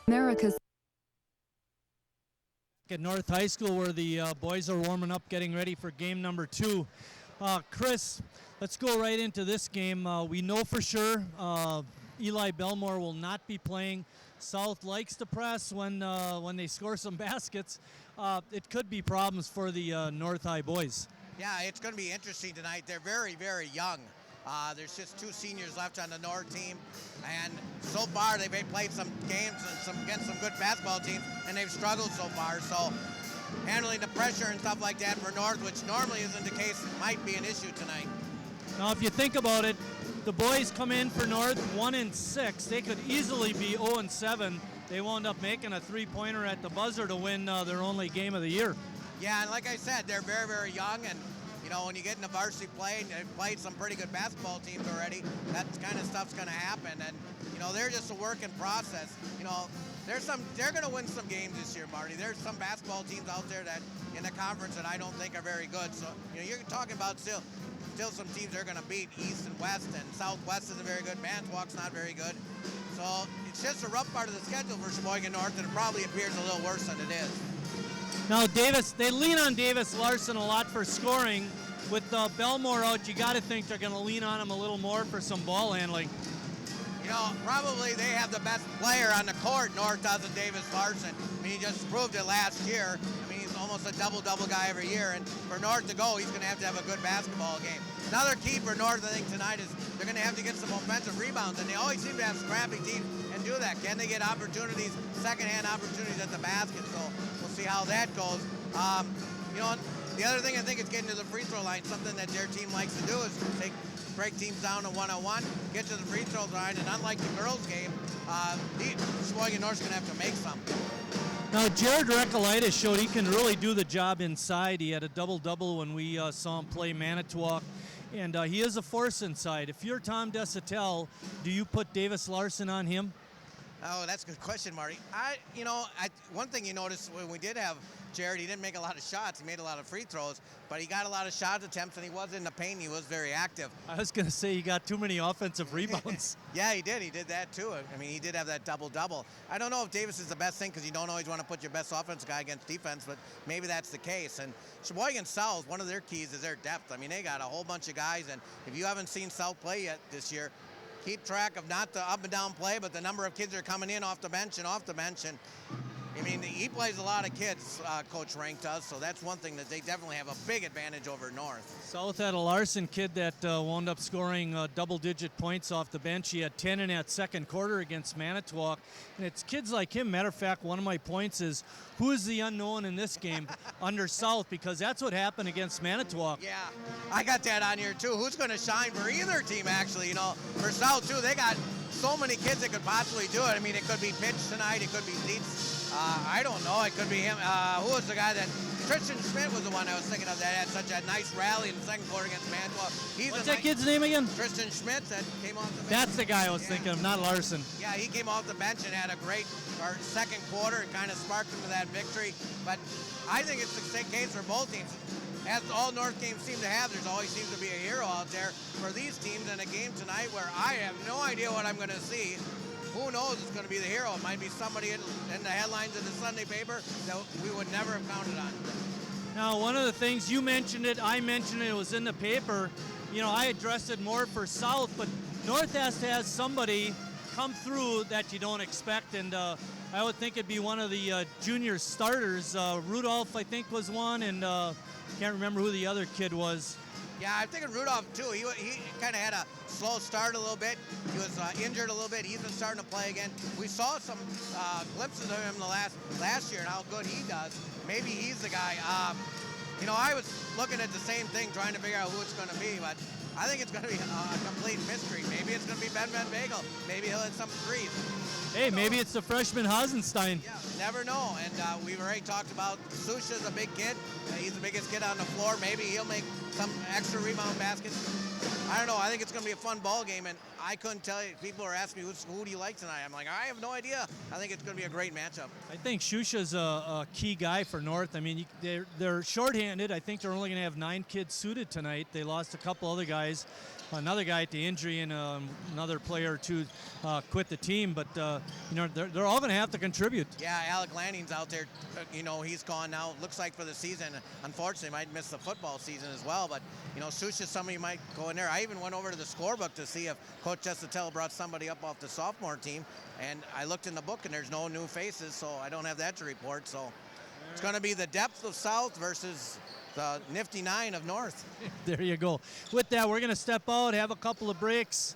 America's at North High School, where the boys are warming up, getting ready for game number 2. Chris, let's go right into this game. We know for sure Eli Belmore will not be playing. South likes to press when they score some baskets. It could be problems for the North High boys. Yeah, it's going to be interesting tonight. They're very, very young. There's just 2 seniors left on the North team, and so far they've played some games and against some good basketball teams, and they've struggled so far. So handling the pressure and stuff like that for North, which normally isn't the case, might be an issue tonight. Now, if you think about it, the boys come in for North 1-6. They could easily be 0-7. They wound up making a 3-pointer at the buzzer to win their only game of the year. Yeah, and like I said, they're very, very young, and you know, when you get into varsity play, and they've played some pretty good basketball teams already, that kind of stuff's going to happen. And you know, they're just a work in process. You know, they're going to win some games this year, Marty. There's some basketball teams out there that in the conference that I don't think are very good. So you know, you're talking about still some teams they're going to beat. East and West, and Southwest isn't very good. Manitowoc's not very good. So it's just a rough part of the schedule for Sheboygan North, and it probably appears a little worse than it is. Now, they lean on Davis Larson a lot for scoring. With Belmore out, you got to think they're going to lean on him a little more for some ball handling. You know, probably they have the best player on the court. North doesn't, Davis Larson. I mean, he just proved it last year. I mean, he's almost a double-double guy every year. And for North to go, he's going to have a good basketball game. Another key for North, I think, tonight is they're going to have to get some offensive rebounds. And they always seem to have scrappy teams and do that. Can they get opportunities, second-hand opportunities at the basket? So we'll see how that goes. You know, the other thing I think is getting to the free throw line. Something that their team likes to do is break teams down to one-on-one, get to the free throw line, and unlike the girls' game, Sheboygan North's going to have to make some. Now, Jared Recolaitis showed he can really do the job inside. He had a double-double when we saw him play Manitowoc, and he is a force inside. If you're Tom Desatel, do you put Davis Larson on him? Oh, that's a good question, Marty. One thing you noticed when we did have Jared, he didn't make a lot of shots. He made a lot of free throws, but he got a lot of shot attempts, and he was in the paint. He was very active. I was going to say he got too many offensive rebounds. Yeah, he did. He did that, too. I mean, he did have that double-double. I don't know if Davis is the best thing because you don't always want to put your best offensive guy against defense, but maybe that's the case. And Sheboygan South, one of their keys is their depth. I mean, they got a whole bunch of guys, and if you haven't seen South play yet this year, keep track of not the up and down play, but the number of kids that are coming in off the bench and off the bench. And I mean, he plays a lot of kids, Coach Rank does, so that's one thing that they definitely have a big advantage over North. South had a Larson kid that wound up scoring double-digit points off the bench. He had 10 in that second quarter against Manitowoc. And it's kids like him. Matter of fact, one of my points is, who is the unknown in this game under South? Because that's what happened against Manitowoc. Yeah, I got that on here, too. Who's going to shine for either team, actually? You know, for South, too, they got so many kids that could possibly do it. I mean, it could be Pitch tonight. It could be Dietz. I don't know. It could be him. Who was the guy that... Tristan Schmidt was the one I was thinking of that had such a nice rally in the second quarter against Manitowoc. What's that kid's name again? Tristan Schmidt that came off the bench. That's the guy I was thinking of, not Larson. Yeah, he came off the bench and had a great second quarter and kind of sparked them to that victory. But I think it's the case for both teams. As all North games seem to have, there's always seems to be a hero out there for these teams in a game tonight where I have no idea what I'm going to see. Who knows it's going to be the hero. It might be somebody in the headlines of the Sunday paper that we would never have counted on. Now, one of the things, you mentioned it, I mentioned it, was in the paper. You know, I addressed it more for South, but North has to have somebody come through that you don't expect, and I would think it'd be one of the junior starters. Rudolph, I think, was one, and can't remember who the other kid was. Yeah, I'm thinking Rudolph, too. He kind of had a slow start a little bit. He was injured a little bit. He's been starting to play again. We saw some glimpses of him the last year and how good he does. Maybe he's the guy. You know, I was looking at the same thing, trying to figure out who it's going to be, but I think it's going to be a complete mystery. Maybe it's going to be Ben Van Bagel. Maybe he'll hit some threes. Hey, maybe it's the freshman Hasenstein. Yeah, never know. And we've already talked about Susha's a big kid. He's the biggest kid on the floor. Maybe he'll make some extra rebound baskets. I don't know. I think it's going to be a fun ball game, and I couldn't tell you. People are asking me, who do you like tonight? I'm like, I have no idea. I think it's going to be a great matchup. I think Shusha's a key guy for North. I mean, they're shorthanded. I think they're only going to have 9 kids suited tonight. They lost a couple other guys. Another guy at the injury and another player or two quit the team, but they're all going to have to contribute. Yeah, Alec Lanning's out there. He's gone now. Looks like for the season. Unfortunately, might miss the football season as well. But Sush is somebody who might go in there. I even went over to the scorebook to see if Coach Jestatel brought somebody up off the sophomore team, and I looked in the book and there's no new faces, so I don't have that to report. So it's going to be the depth of South versus the nifty 9 of North. There you go. With that, we're going to step out, have a couple of breaks,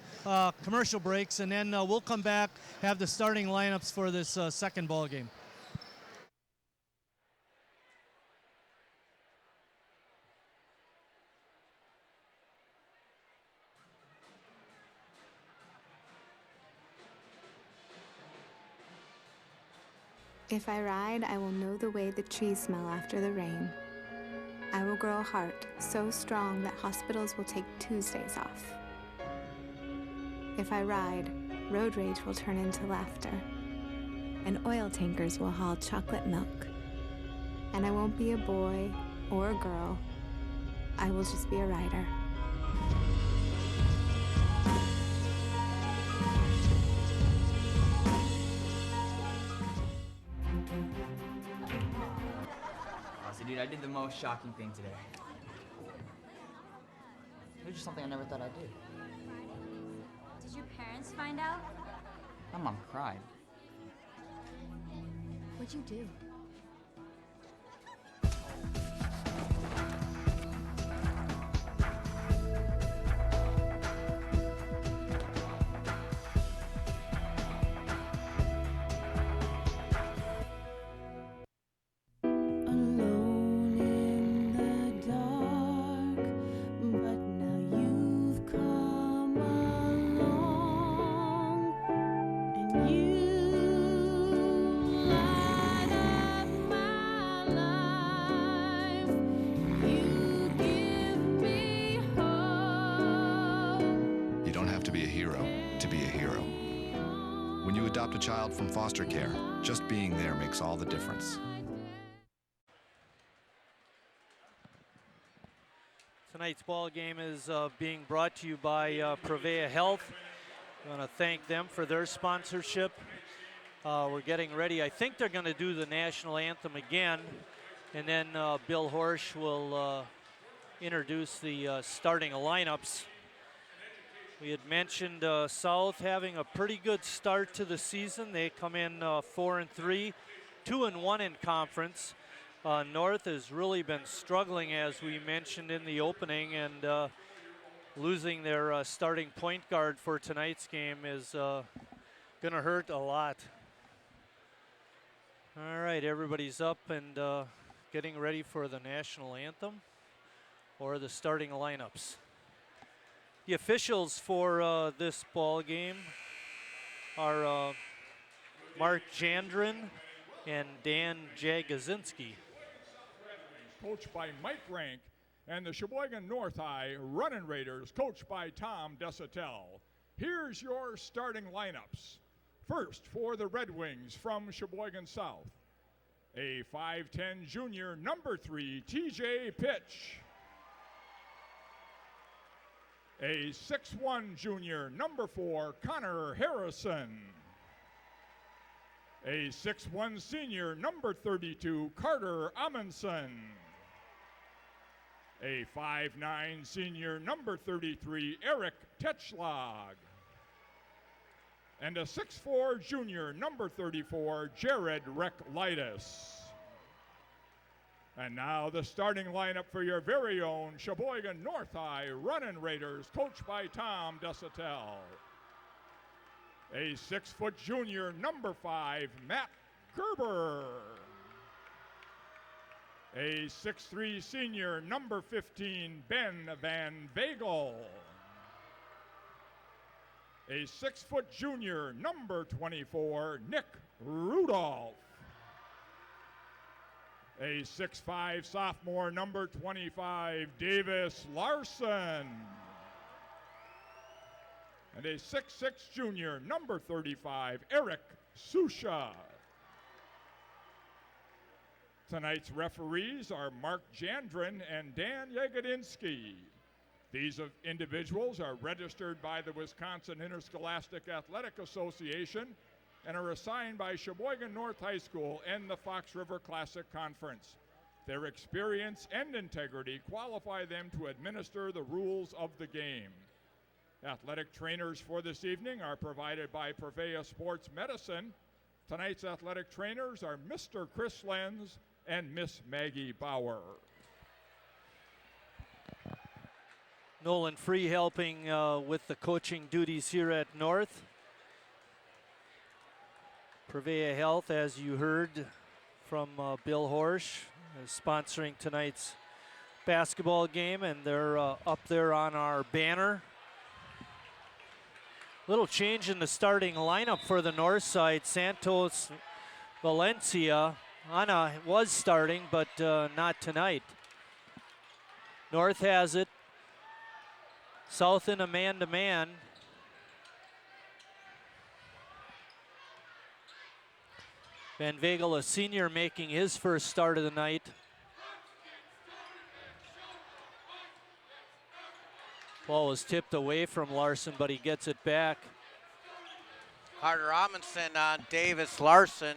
commercial breaks, and then we'll come back, have the starting lineups for this second ball game. If I ride, I will know the way the trees smell after the rain. I will grow a heart so strong that hospitals will take Tuesdays off. If I ride, road rage will turn into laughter, and oil tankers will haul chocolate milk. And I won't be a boy or a girl. I will just be a rider. Dude, I did the most shocking thing today. It was just something I never thought I'd do. Did your parents find out? My mom cried. What'd you do? Adopt a child from foster care. Just being there makes all the difference. Tonight's ball game is being brought to you by Prevea Health. I want to thank them for their sponsorship. We're getting ready. I think they're going to do the national anthem again, and then Bill Horsch will introduce the starting lineups. We had mentioned South having a pretty good start to the season. They come in 4-3, 2-1 in conference. North has really been struggling, as we mentioned in the opening, and losing their starting point guard for tonight's game is going to hurt a lot. All right, everybody's up and getting ready for the national anthem or the starting lineups. The officials for this ball game are Mark Jandrin and Dan Jagozinski. Coached by Mike Rank, and the Sheboygan North High Running Raiders, coached by Tom Desatel. Here's your starting lineups. First, for the Red Wings from Sheboygan South, a 5'10" junior, number 3, TJ Pitch. A 6'1" junior, number 4, Connor Harrison. A 6'1" senior, number 32, Carter Amundsen. A 5'9" senior, number 33, Eric Tetschlag. And a 6'4" junior, number 34, Jared Reklitis. And now the starting lineup for your very own Sheboygan North High Running Raiders, coached by Tom Desatel. A 6-foot junior, number 5, Matt Gerber. A 6'3" senior, number 15, Ben Van Vagel. A 6-foot junior, number 24, Nick Rudolph. A 6'5" sophomore, number 25, Davis Larson. and a 6'6" junior, number 35, Eric Susha. Tonight's referees are Mark Jandrin and Dan Yagodinsky. These individuals are registered by the Wisconsin Interscholastic Athletic Association and are assigned by Sheboygan North High School and the Fox River Classic Conference. Their experience and integrity qualify them to administer the rules of the game. Athletic trainers for this evening are provided by Purveya Sports Medicine. Tonight's athletic trainers are Mr. Chris Lenz and Miss Maggie Bauer. Nolan Free helping with the coaching duties here at North. Purveya Health, as you heard from Bill Horsch, is sponsoring tonight's basketball game, and they're up there on our banner. Little change in the starting lineup for the north side. Santos Valencia. Ana was starting, but not tonight. North has it. South in a man-to-man. Van Vegel, a senior, making his first start of the night. Ball was tipped away from Larson, but he gets it back. Carter Amundsen on Davis Larson.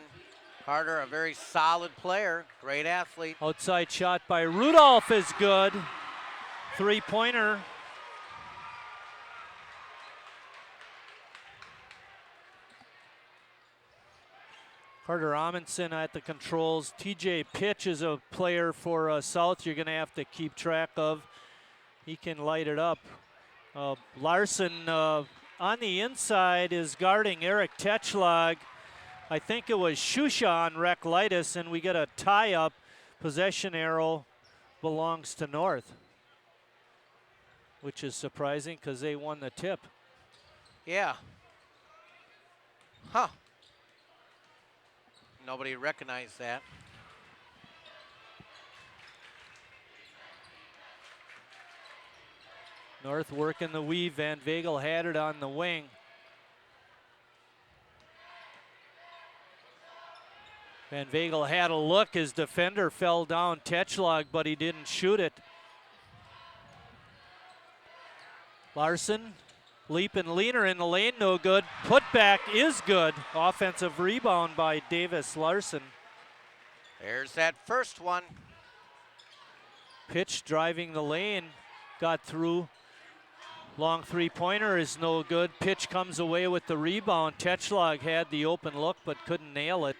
Carter, a very solid player, great athlete. Outside shot by Rudolph is good. Three-pointer. Carter Amundsen at the controls. TJ Pitch is a player for South you're going to have to keep track of. He can light it up. Larson on the inside is guarding Eric Techlag. I think it was Shusha on Reklitis, and we get a tie-up. Possession arrow belongs to North, which is surprising because they won the tip. Yeah. Huh. Nobody recognized that. North working the weave. Van Vegel had it on the wing. Van Vegel had a look. His defender fell down, Techlag, but he didn't shoot it. Larson, leap and leaner in the lane, no good. Putback is good. Offensive rebound by Davis Larson. There's that first one. Pitch driving the lane, got through. Long three-pointer is no good. Pitch comes away with the rebound. Techlag had the open look but couldn't nail it.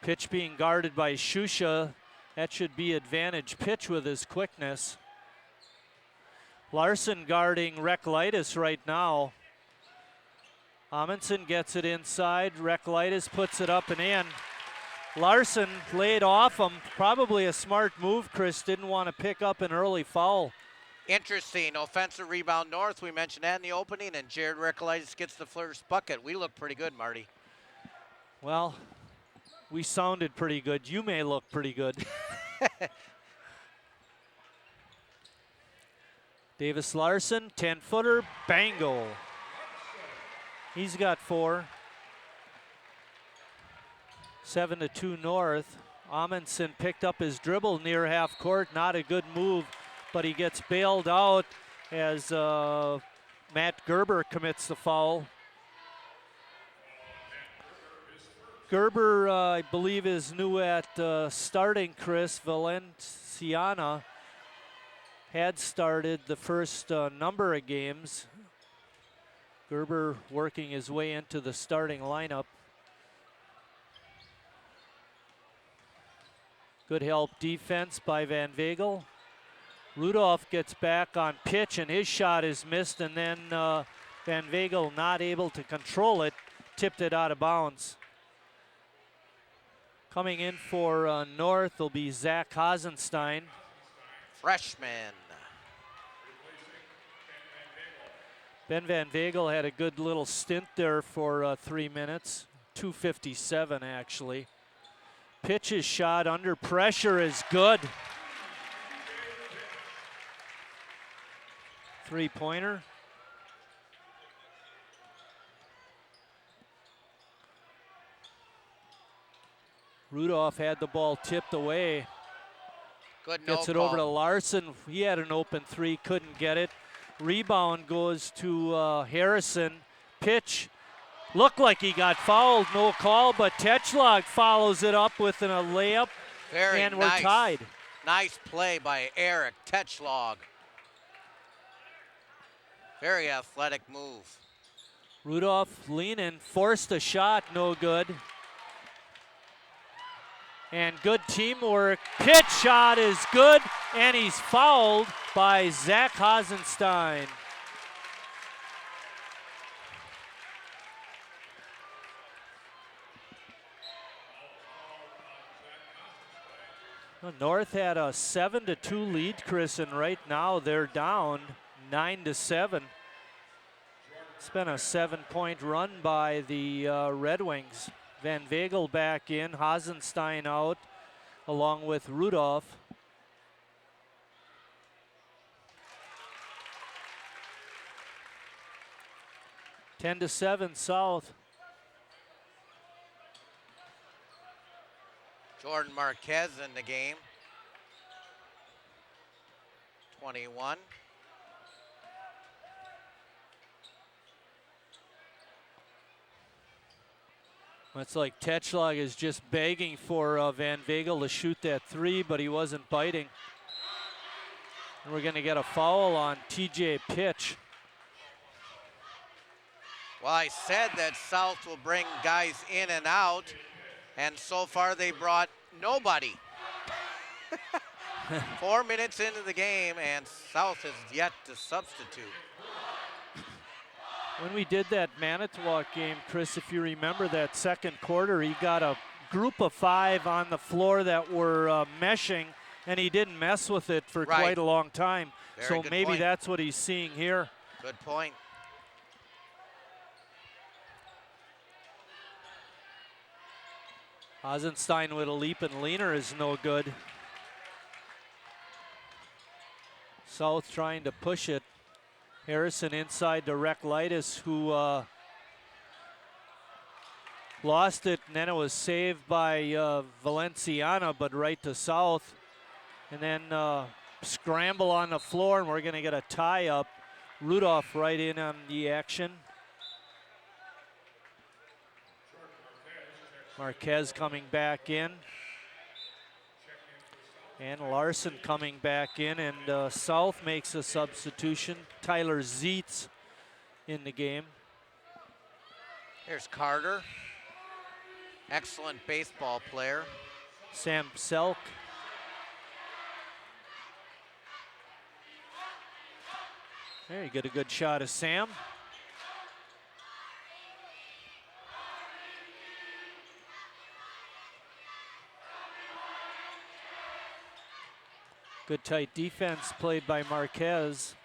Pitch being guarded by Shusha. That should be advantage Pitch with his quickness. Larson guarding Reklitis right now. Amundsen gets it inside. Reklitis puts it up and in. Larson laid off him. Probably a smart move. Chris didn't want to pick up an early foul. Interesting. Offensive rebound North. We mentioned that in the opening, and Jared Reklitis gets the first bucket. We look pretty good, Marty. Well, we sounded pretty good. You may look pretty good. Davis Larson, 10-footer, bango. He's got 4. 7-2 North. Amundsen picked up his dribble near half court. Not a good move, but he gets bailed out as Matt Gerber commits the foul. Gerber, I believe, is new at starting. Chris Valenciana had started the first number of games. Gerber working his way into the starting lineup. Good help defense by Van Vegel. Rudolph gets back on Pitch, and his shot is missed, and then Van Vegel not able to control it, tipped it out of bounds. Coming in for North will be Zach Hasenstein. Freshman. Ben Van Vegel had a good little stint there for 3 minutes. 2:57 actually. Pitch's shot under pressure is good. Three-pointer. Rudolph had the ball tipped away. Good no Gets it call. over to Larson. He had an open three, couldn't get it. Rebound goes to Harrison. Pitch. Looked like he got fouled, no call, but Tetschlag follows it up with a layup, Very and nice. we're tied. Nice play by Eric Tetschlag. Very athletic move. Rudolph leaning, forced a shot, no good. And good teamwork. Pitch shot is good, and he's fouled by Zach Hasenstein. Well, North had a 7-2 lead, Chris, and right now they're down 9-7. It's been a 7-point run by the Red Wings. Van Vegel back in, Hasenstein out, along with Rudolph. Ten to 7 South. Jordan Marquez in the game. 21. It's like Tetschlag is just begging for Van Vegel to shoot that three, but he wasn't biting. And we're going to get a foul on TJ Pitch. Well, I said that South will bring guys in and out, and so far they brought nobody. 4 minutes into the game, and South has yet to substitute. When we did that Manitowoc game, Chris, if you remember that second quarter, he got a group of 5 on the floor that were meshing, and he didn't mess with it for quite a long time. Very so good maybe point. that's what he's seeing here. Good point. Hasenstein with a leap and leaner is no good. South trying to push it. Harrison inside to Reklitis, who lost it, and then it was saved by Valenciana, but right to South. And then scramble on the floor, and we're going to get a tie up. Rudolph right in on the action. Marquez coming back in. And Larson coming back in, and South makes a substitution. Tyler Zietz in the game. Here's Carter. Excellent baseball player. Sam Selk. There, you get a good shot of Sam. Good tight defense played by Marquez.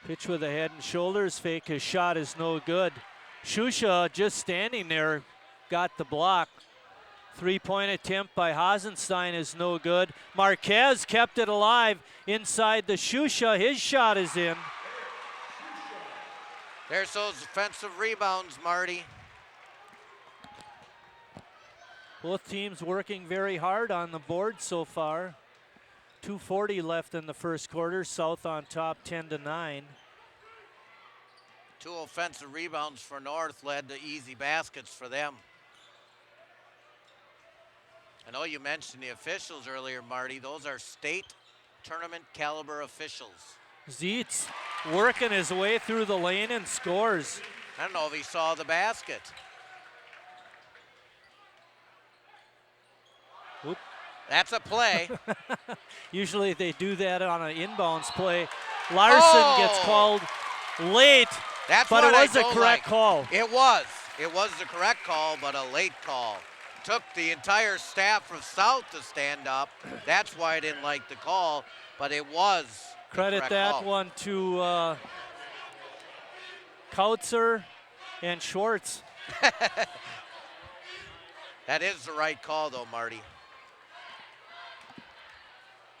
Pitch with a head and shoulders fake. His shot is no good. Shusha just standing there, got the block. 3-point attempt by Hasenstein is no good. Marquez kept it alive inside the Shusha. His shot is in. There's those offensive rebounds, Marty. Both teams working very hard on the board so far. 2:40 left in the first quarter. South on top 10-9. 2 offensive rebounds for North led to easy baskets for them. I know you mentioned the officials earlier, Marty. Those are state tournament caliber officials. Zietz working his way through the lane and scores. I don't know if he saw the basket. Oop. That's a play. Usually they do that on an inbounds play. Larson gets called late, That's but what it was I a don't correct like. call. It was. It was the correct call, but a late call. Took the entire staff of South to stand up. That's why I didn't like the call, but it was the Credit correct that call. one to Kautzer and Schwartz. That is the right call, though, Marty.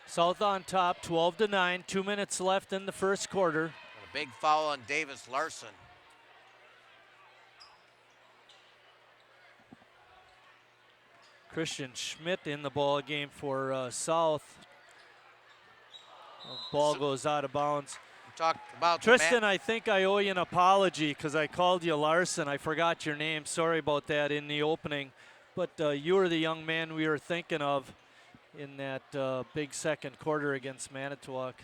South on top, 12-9. 2 minutes left in the first quarter. And a big foul on Davis Larson. Christian Schmidt in the ball game for South. Ball goes out of bounds. Talk about Tristan, I think I owe you an apology because I called you Larson. I forgot your name. Sorry about that in the opening. But you were the young man we were thinking of in that big second quarter against Manitowoc.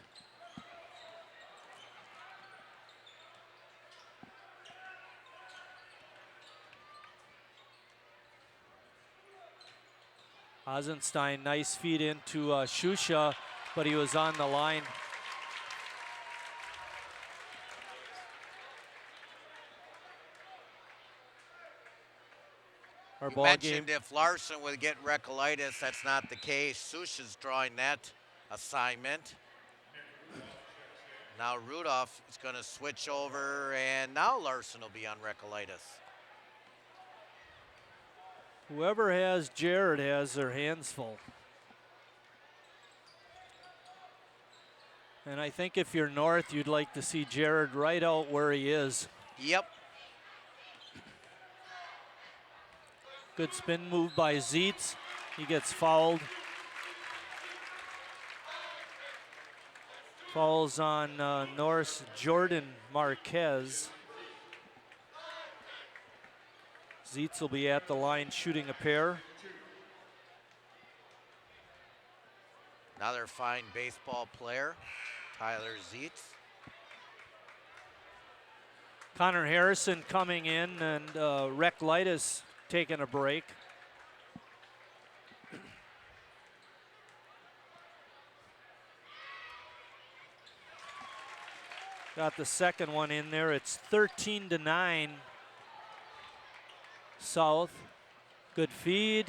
Eisenstein, nice feed into Shusha, but he was on the line. Our You ball mentioned game. if Larson would get Recollitis, that's not the case. Susha's drawing that assignment. Now Rudolph is going to switch over, and now Larson will be on Recollitis. Whoever has Jared has their hands full. And I think if you're North, you'd like to see Jared right out where he is. Yep. Good spin move by Zietz. He gets fouled. Fouls on North's Jordan Marquez. Zietz will be at the line shooting a pair. Another fine baseball player, Tyler Zietz. Connor Harrison coming in, and Recklitis taking a break. Got the second one in there. It's 13-9 South. Good feed.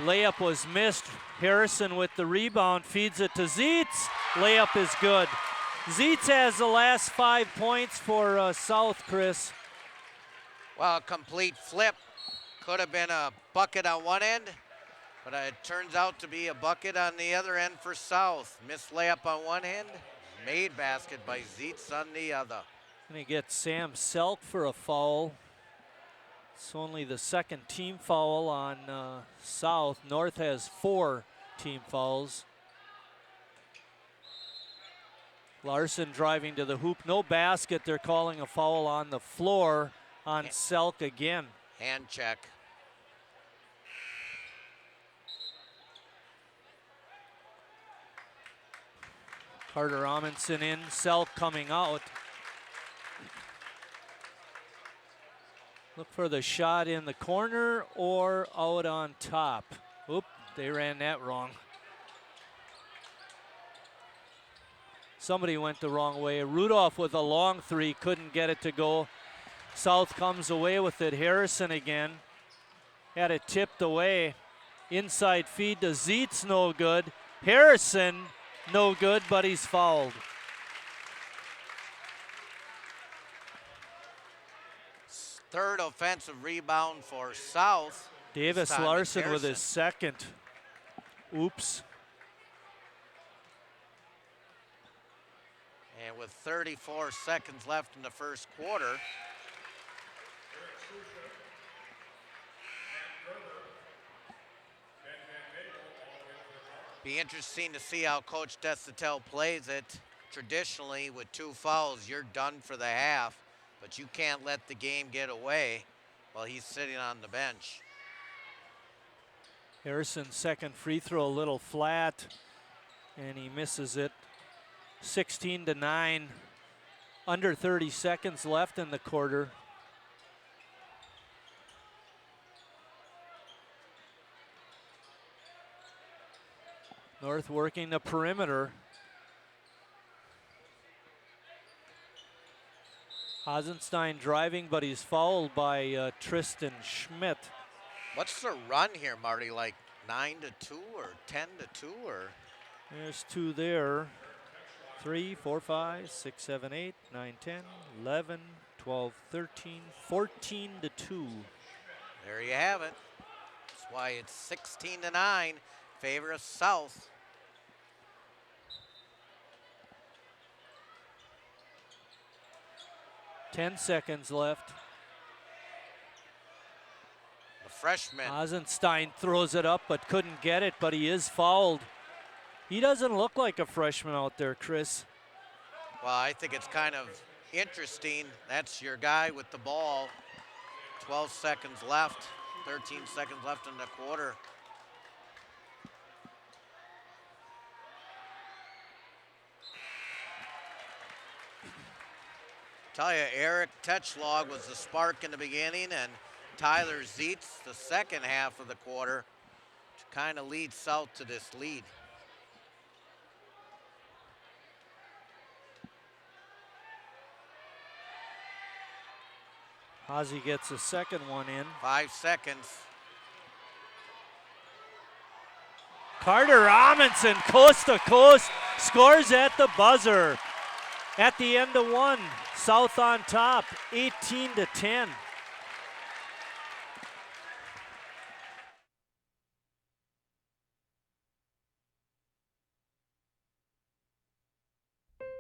Layup was missed. Harrison with the rebound feeds it to Zietz. Layup is good. Zietz has the last 5 points for South, Chris. Well, a complete flip. Could have been a bucket on one end, but it turns out to be a bucket on the other end for South. Missed layup on one end, made basket by Zietz on the other. Gonna get Sam Selk for a foul. It's only the second team foul on South. North has 4 team fouls. Larson driving to the hoop. No basket. They're calling a foul on the floor on Selk again. Hand check. Carter Amundsen in, Selk coming out. Look for the shot in the corner or out on top. Oop, they ran that wrong. Somebody went the wrong way. Rudolph with a long three, couldn't get it to go. South comes away with it. Harrison again. Had it tipped away. Inside feed to Zietz, no good. Harrison, no good, but he's fouled. Third offensive rebound for South. Davis Larson with his second. Oops. And with 34 seconds left in the first quarter, be interesting to see how Coach Desitel plays it. Traditionally, with 2 fouls, you're done for the half, but you can't let the game get away while he's sitting on the bench. Harrison's second free throw a little flat, and he misses it. 16-9, under 30 seconds left in the quarter. North working the perimeter. Eisenstein driving, but he's fouled by Tristan Schmidt. What's the run here, Marty? Like 9-2 or 10-2 or? There's 2 there. 3, 4, 5, 6, 7, 8, 9, 10, 11, 12, 13, 14-2. There you have it. That's why it's 16-9, favor of South. Ten seconds left. The freshman. Eisenstein throws it up but couldn't get it, but he is fouled. He doesn't look like a freshman out there, Chris. Well, I think it's kind of interesting. That's your guy with the ball. 12 seconds left, 13 seconds left in the quarter. Tell you, Eric Tetchlog was the spark in the beginning, and Tyler Zietz the second half of the quarter to kind of lead South to this lead. Ozzie gets a second one in. 5 seconds. Carter Amundsen, coast to coast, scores at the buzzer. At the end of one, South on top, 18-10.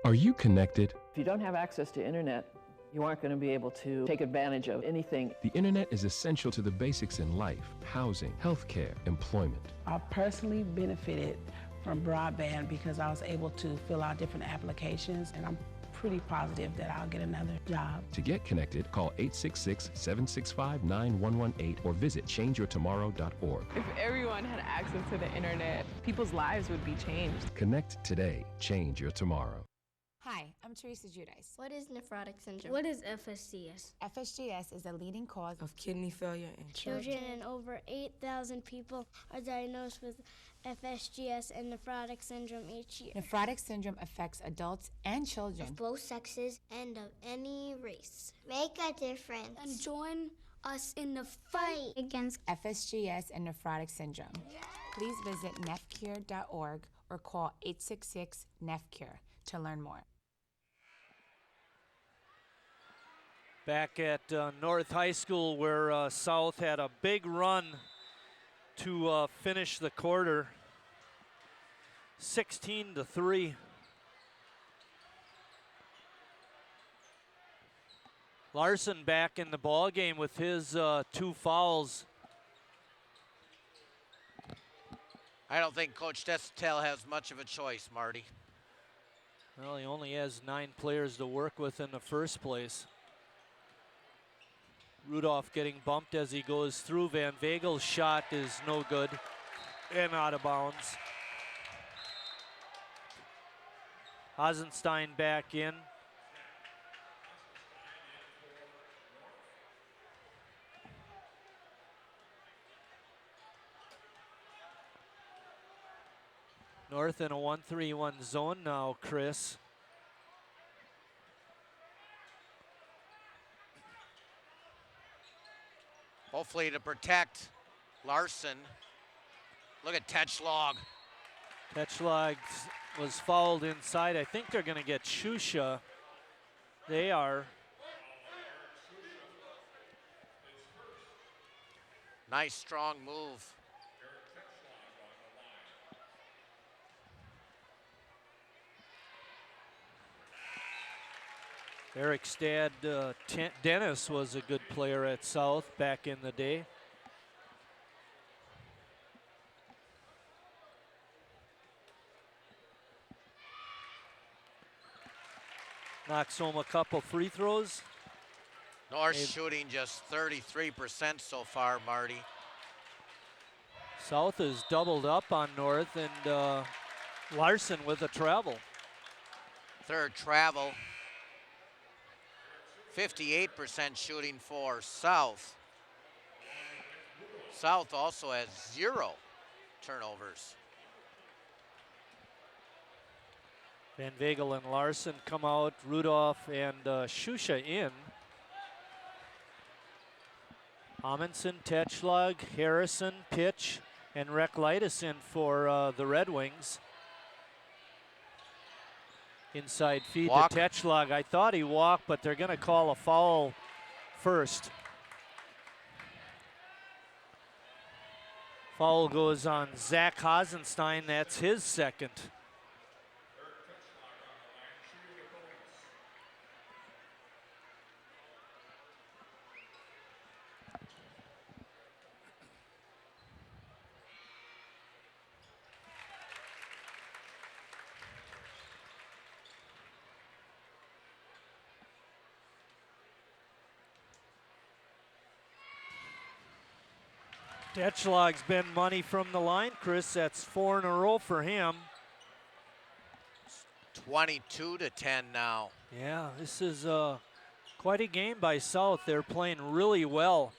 Are you connected? If you don't have access to internet, you aren't going to be able to take advantage of anything. The internet is essential to the basics in life: housing, healthcare, employment. I personally benefited from broadband because I was able to fill out different applications, and I'm pretty positive that I'll get another job. To get connected, call 866-765-9118 or visit changeyourtomorrow.org. If everyone had access to the internet, people's lives would be changed. Connect today. Change your tomorrow. Hi, I'm Teresa Judice. What is nephrotic syndrome? What is FSCS? FSGS is a leading cause of kidney failure in children. And over 8,000 people are diagnosed with FSGS and nephrotic syndrome each year. Nephrotic syndrome affects adults and children of both sexes and of any race. Make a difference. And join us in the fight against FSGS and nephrotic syndrome. Please visit nephcure.org or call 866-NEPHCURE to learn more. Back at North High School, where South had a big run to finish the quarter, 16-3. Larson back in the ball game with his 2 fouls. I don't think Coach Destatel has much of a choice, Marty. Well, he only has 9 players to work with in the first place. Rudolph getting bumped as he goes through. Van Vegel's shot is no good and out of bounds. Eisenstein back in. North in a 1-3-1 zone now, Chris. Hopefully to protect Larson. Look at Tetchlog. Tetchlog was fouled inside. I think they're going to get Shusha. They are. Nice, strong move. Eric Stad Dennis was a good player at South back in the day. Knocks home a couple free throws. North shooting just 33% so far, Marty. South is doubled up on North, and Larson with a travel. Third travel. 58% shooting for South. South also has 0 turnovers. Van Vegel and Larson come out, Rudolph and Shusha in. Amundsen, Tetchlog, Harrison, Pitch, and Reklitis in for the Red Wings. Inside feed to Tetchlog. I thought he walked, but they're going to call a foul first. Foul goes on Zach Hasenstein. That's his second. Tetchlog's been money from the line, Chris. That's 4 in a row for him. 22-10 now. Yeah, this is quite a game by South. They're playing really well,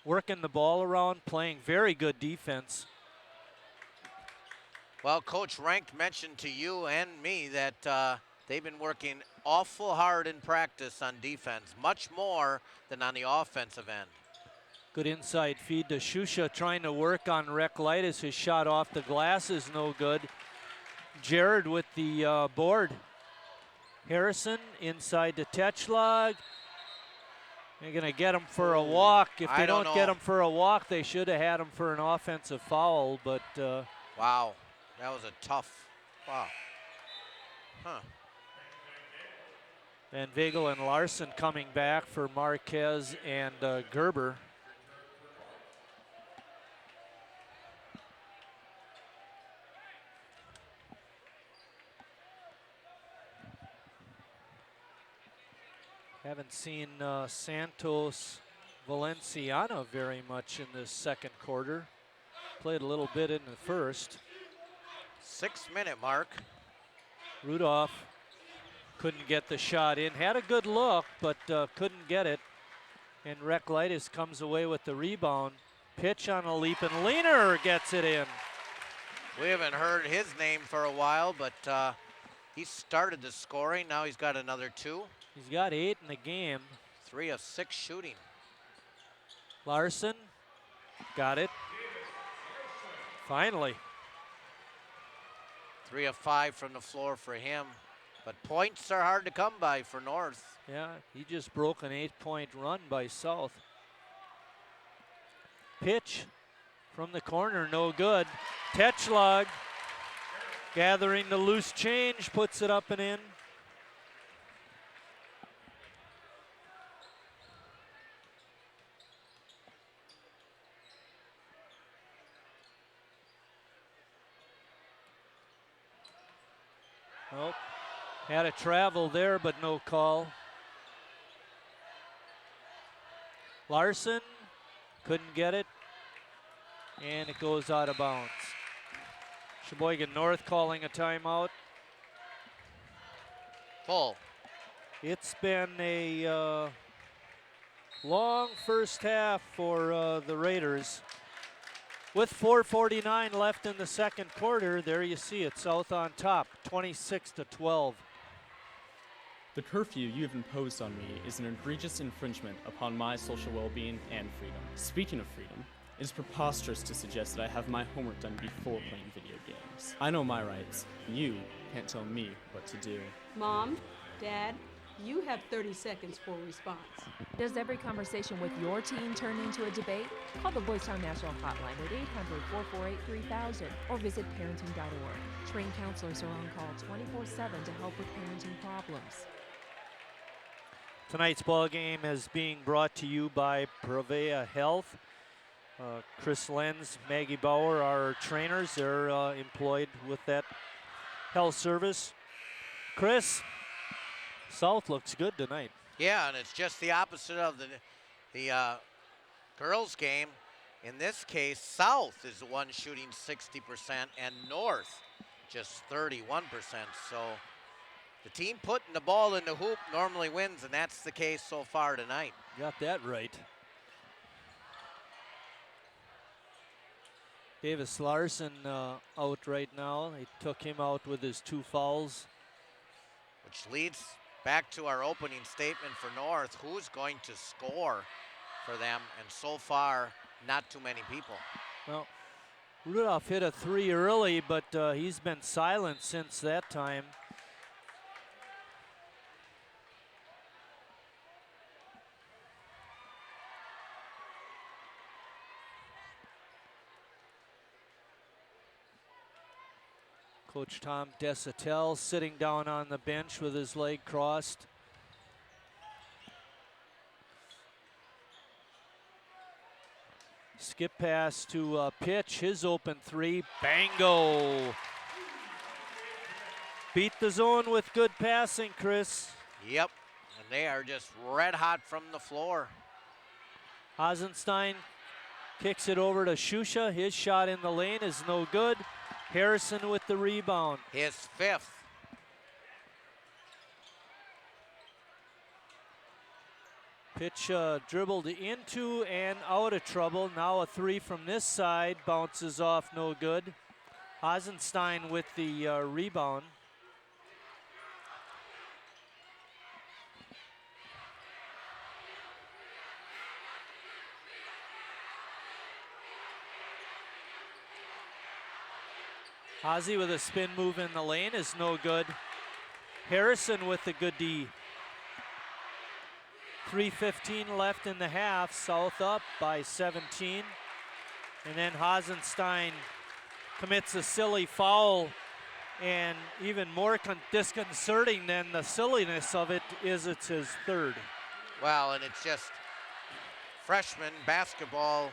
working the ball around, playing very good defense. Well, Coach Rank mentioned to you and me that they've been working awful hard in practice on defense, much more than on the offensive end. Good inside feed to Shusha, trying to work on Reklitis. His shot off the glass is no good. Jared with the board. Harrison inside to Tetchlog. They're going to get him for a walk. If they don't get him for a walk, they should have had him for an offensive foul, but... wow, that was a tough, wow. Huh. Van Vagel and Larson coming back for Marquez and Gerber. Haven't seen Santos Valenciano very much in this second quarter. Played a little bit in the first. 6-minute mark. Rudolph couldn't get the shot in. Had a good look, but couldn't get it. And Reklitis comes away with the rebound. Pitch on a leap, and Leaner gets it in. We haven't heard his name for a while, but he started the scoring. Now he's got another 2. He's got 8 in the game. 3 of 6 shooting. Larson got it. Finally. 3 of 5 from the floor for him. But points are hard to come by for North. Yeah, he just broke an 8-point run by South. Pitch from the corner, no good. Tetchlog gathering the loose change, puts it up and in. Nope. Had a travel there, but no call. Larson couldn't get it, and it goes out of bounds. Sheboygan North calling a timeout. Full. It's been a long first half for the Raiders. With 4:49 left in the second quarter, there you see it, South on top, 26-12. The curfew you have imposed on me is an egregious infringement upon my social well-being and freedom. Speaking of freedom, it is preposterous to suggest that I have my homework done before playing video games. I know my rights. You can't tell me what to do. Mom, Dad, you have 30 seconds for a response. Does every conversation with your teen turn into a debate? Call the Boys Town National Hotline at 800-448-3000 or visit parenting.org. Trained counselors are on call 24/7 to help with parenting problems. Tonight's ball game is being brought to you by Prevea Health. Chris Lenz, Maggie Bauer are trainers. They're employed with that health service. Chris, South looks good tonight. Yeah, and it's just the opposite of the girls' game. In this case, South is the one shooting 60% and North just 31%. So the team putting the ball in the hoop normally wins, and that's the case so far tonight. Got that right. Davis Larson out right now. They took him out with his 2 fouls. Which leads back to our opening statement for North. Who's going to score for them? And so far, not too many people. Well, Rudolph hit a 3 early, but he's been silent since that time. Coach Tom Desatel sitting down on the bench with his leg crossed. Skip pass to Pitch, his open 3, bango. Beat the zone with good passing, Chris. Yep, and they are just red hot from the floor. Hasenstein Kicks it over to Shusha. His shot in the lane is no good. Harrison with the rebound. His 5th. Pitch dribbled into and out of trouble. Now a 3 from this side. Bounces off, no good. Hasenstein with the rebound. Ozzy with a spin move in the lane is no good. Harrison with the good D. 3:15 left in the half. South up by 17. And then Hasenstein commits a silly foul. And even more disconcerting than the silliness of it is it's his 3rd. Well, and it's just freshman basketball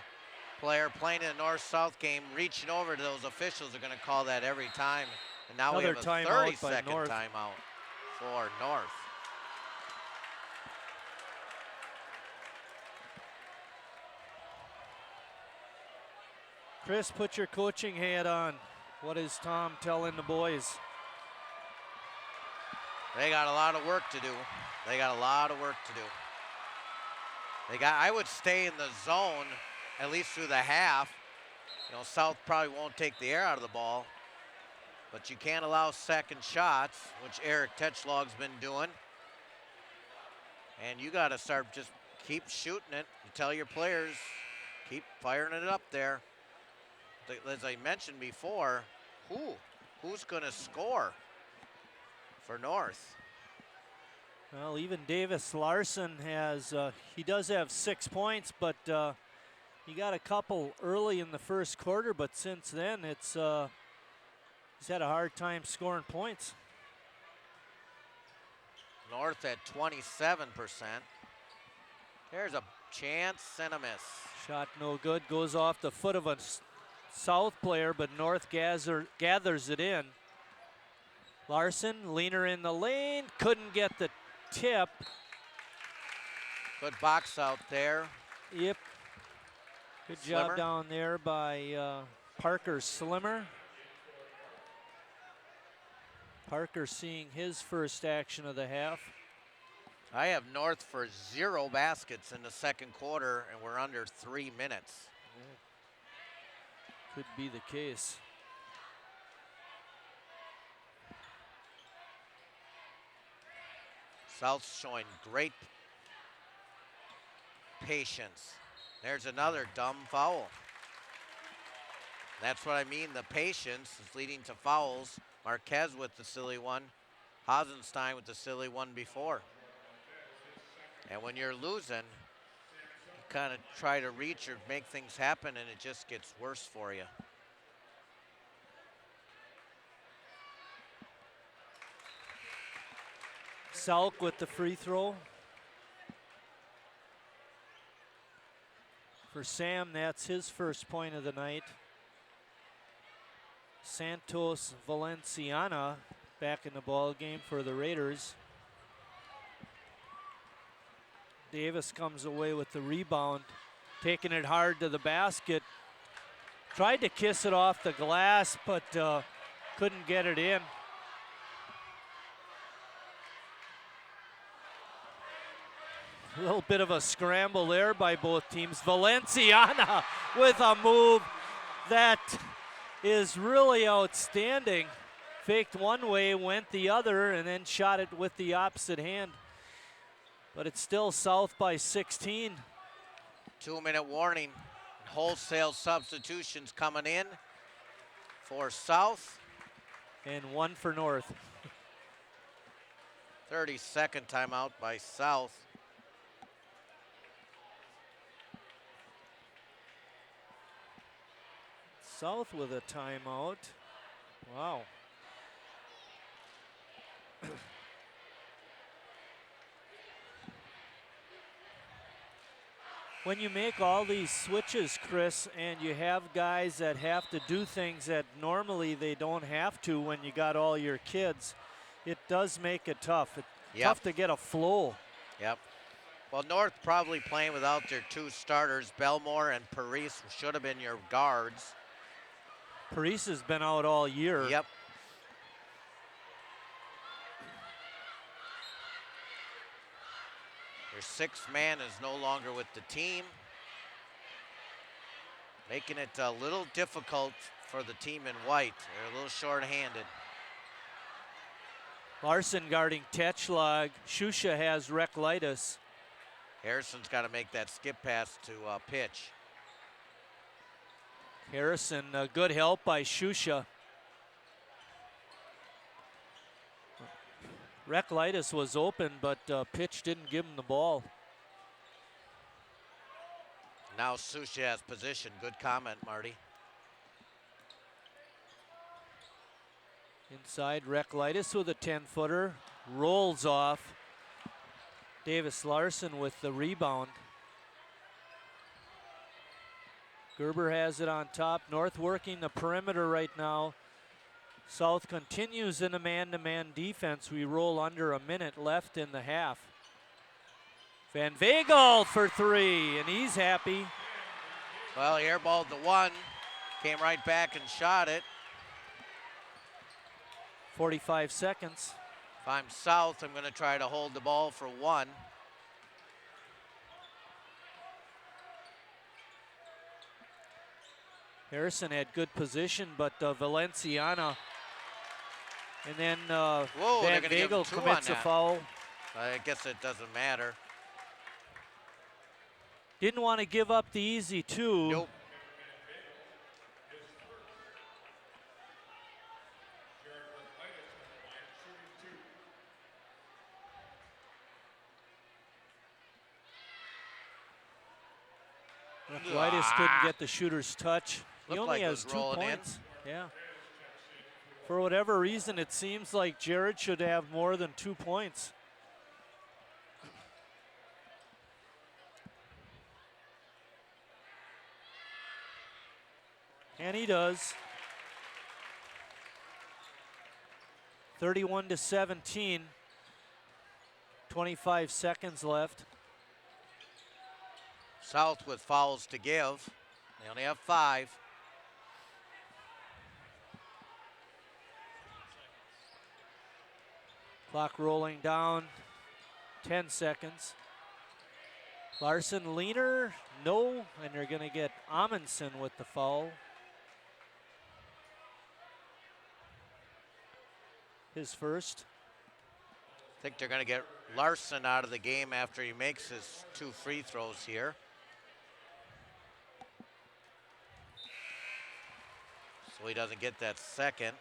player playing in a north-south game, reaching over to those officials are going to call that every time. And now Another we have a timeout 30-second by North. timeout for North. Chris, put your coaching hat on. What is Tom telling the boys? They got a lot of work to do. They got a lot of work to do. I would stay in the zone at least through the half. You know, South probably won't take the air out of the ball, but you can't allow second shots, which Eric Tetchlog's been doing. And you got to start just keep shooting it. You tell your players, keep firing it up there. As I mentioned before, who's going to score for North? Well, even Davis Larson has, he does have 6 points, but he got a couple early in the first quarter, but since then it's he's had a hard time scoring points. North at 27%. There's a chance and a miss. Shot no good, goes off the foot of a South player, but North gathers it in. Larson, leaner in the lane, couldn't get the tip. Good box out there. Yep. Good job down there by Parker Slimmer. Parker seeing his first action of the half. I have North for 0 baskets in the second quarter, and we're under 3 minutes. Could be the case. South's showing great patience. There's another dumb foul. That's what I mean. The patience is leading to fouls. Marquez with the silly one. Hasenstein with the silly one before. And when you're losing, you kind of try to reach or make things happen, and it just gets worse for you. Salk with the free throw. For Sam, that's his first point of the night. Santos Valenciana back in the ball game for the Raiders. Davis comes away with the rebound, taking it hard to the basket. Tried to kiss it off the glass, but couldn't get it in. A little bit of a scramble there by both teams. Valenciana with a move that is really outstanding. Faked one way, went the other, and then shot it with the opposite hand. But it's still South by 16. 2-minute warning. Wholesale substitutions coming in for South. And 1 for North. 30-second timeout by South. South with a timeout. Wow. When you make all these switches, Chris, and you have guys that have to do things that normally they don't have to when you got all your kids, it does make it tough. It's tough to get a flow. Yep. Well, North probably playing without their two starters. Belmore and Paris should have been your guards. Paris has been out all year. Yep. Their sixth man is no longer with the team, making it a little difficult for the team in white. They're a little short-handed. Larson guarding Tetschlag. Shusha has Reklitis. Harrison's got to make that skip pass to pitch. Harrison, good help by Shusha. Reklitis was open, but pitch didn't give him the ball. Now Shusha has position. Good comment, Marty. Inside, Reklitis with a 10-footer. Rolls off. Davis Larson with the rebound. Gerber has it on top. North working the perimeter right now. South continues in a man-to-man defense. We roll under a minute left in the half. Van Vegel for three, and he's happy. Well, he airballed the one, came right back and shot it. 45 seconds. If I'm South, I'm going to try to hold the ball for one. Harrison had good position, but Valenciana. And then Whoa, Van Vegel commits a foul. I guess it doesn't matter. Didn't want to give up the easy two. Nope. Reklitis couldn't get the shooter's touch. He Looked only like it has was 2 rolling in. points. Yeah. For whatever reason, it seems like Jared should have more than 2 points. And he does. 31-17. 25 seconds left. South with fouls to give. They only have 5. Clock rolling down. 10 seconds. Larson leaner, no, and they're going to get Amundsen with the foul. His first. I think they're going to get Larson out of the game after he makes his 2 free throws here. So he doesn't get that second.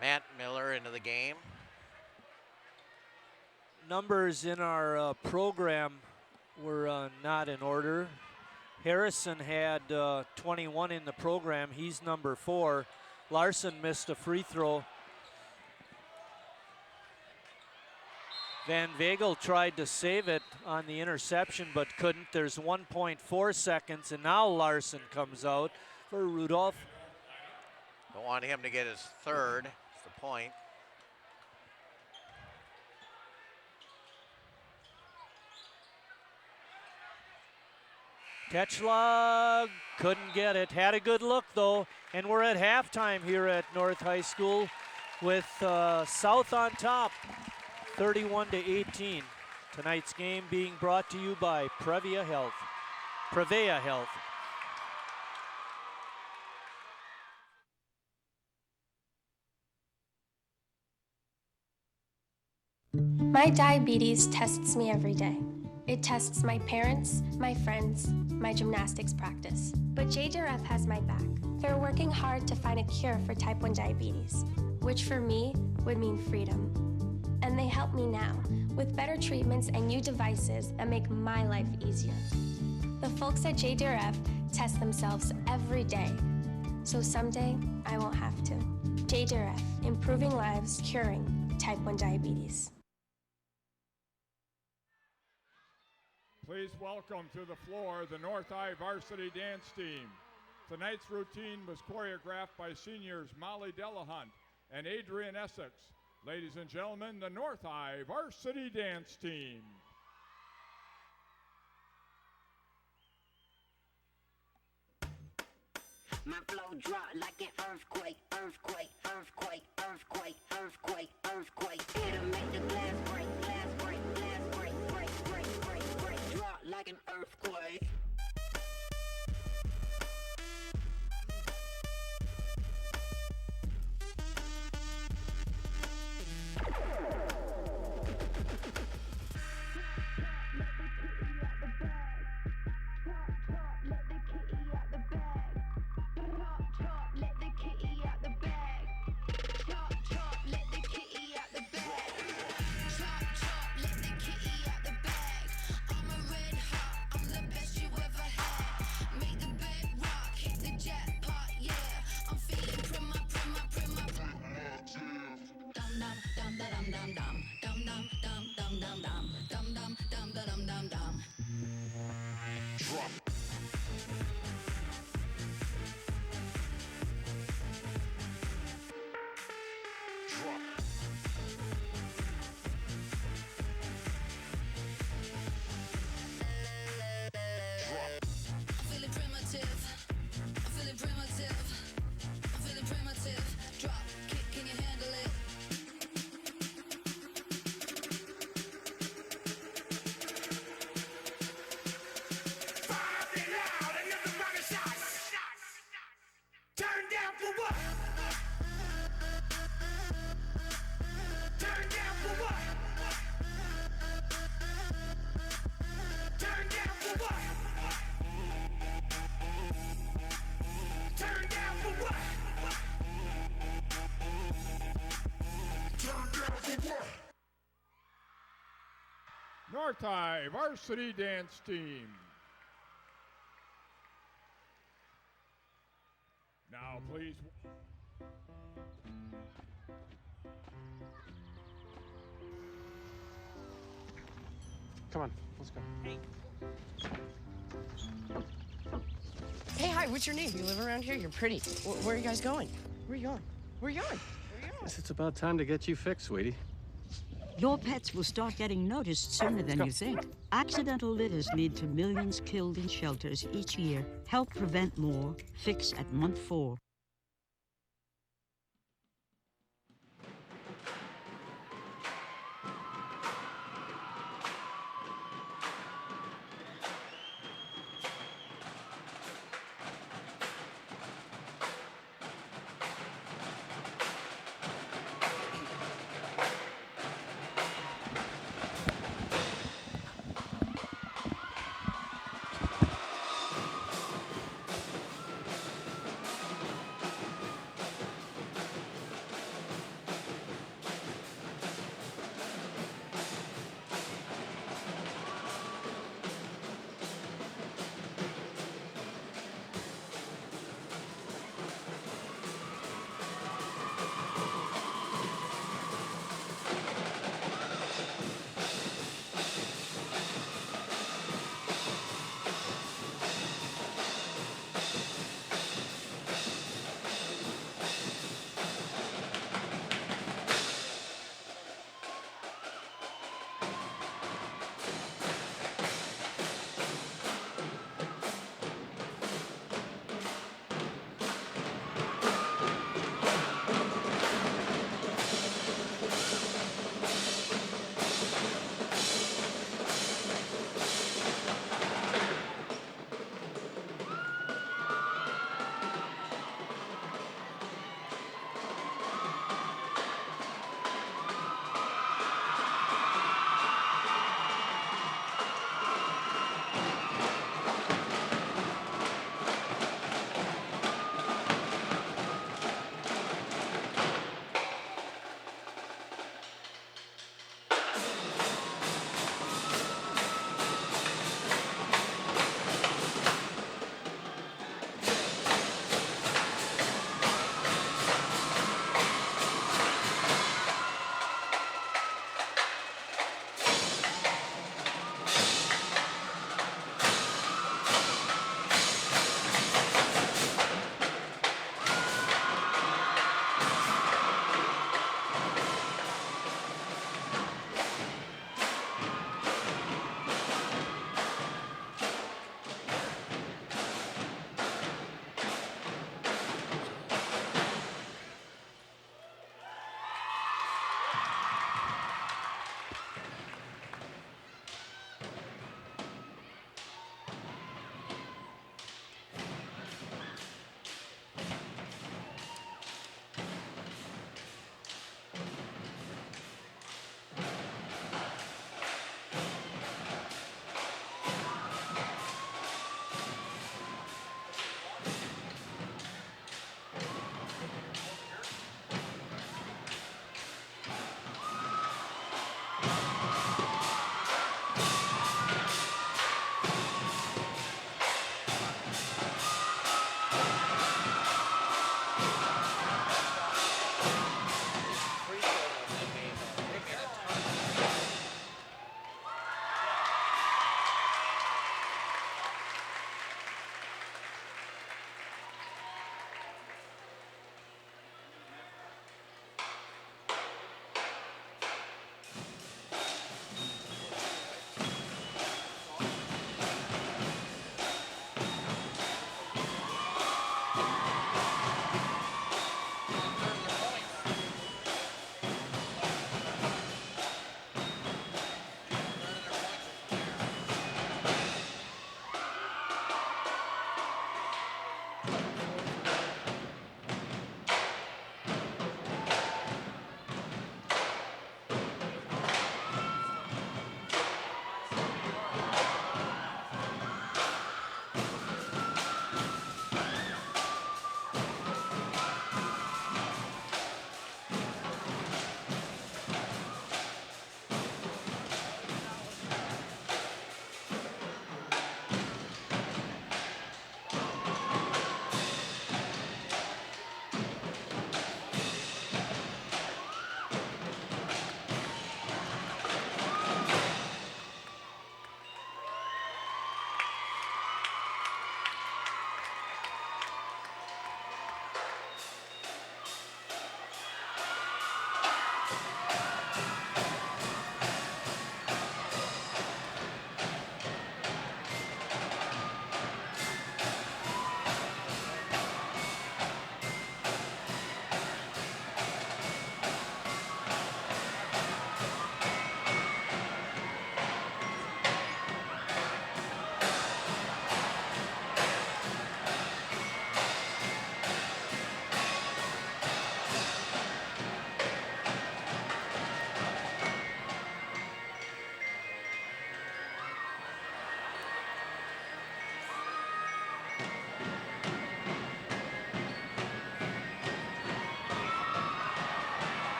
Matt Miller into the game. Numbers in our program were not in order. Harrison had 21 in the program. He's number 4. Larson missed a free throw. Van Vegel tried to save it on the interception, but couldn't. There's 1.4 seconds, and now Larson comes out for Rudolph. Don't want him to get his third. That's the point. Tetschlag couldn't get it. Had a good look, though. And we're at halftime here at North High School with South on top, 31-18. Tonight's game being brought to you by Previa Health. Prevea Health. My diabetes tests me every day. It tests my parents, my friends, my gymnastics practice. But JDRF has my back. They're working hard to find a cure for type 1 diabetes, which for me would mean freedom. And they help me now with better treatments and new devices that make my life easier. The folks at JDRF test themselves every day, so someday I won't have to. JDRF, improving lives, curing type 1 diabetes. Please welcome to the floor the North High varsity dance team. Tonight's routine was choreographed by seniors Molly Delahunt and Adrian Essex. Ladies and gentlemen, the North High varsity dance team. My flow drop like an earthquake, earthquake, earthquake, earthquake, earthquake, earthquake. It'll make the glass break, glass break, glass break, break, break, break, break. Drop like an earthquake. North High varsity dance team. Now, please. Come on, let's go. Hey, hi, what's your name? You live around here? You're pretty. Where are you guys going? Where are you going? Where are you going? Guess it's about time to get you fixed, sweetie. Your pets will start getting noticed sooner than you think. Accidental litters lead to millions killed in shelters each year. Help prevent more. Fix at month 4.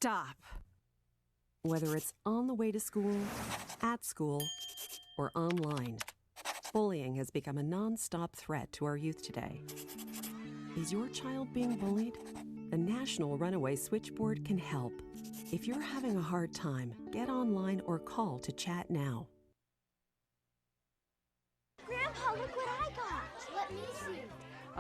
Stop. Whether it's on the way to school, at school, or online, bullying has become a non-stop threat to our youth today. Is your child being bullied? The National Runaway Switchboard can help. If you're having a hard time, get online or call to chat now. Grandpa, look what I got. Let me see.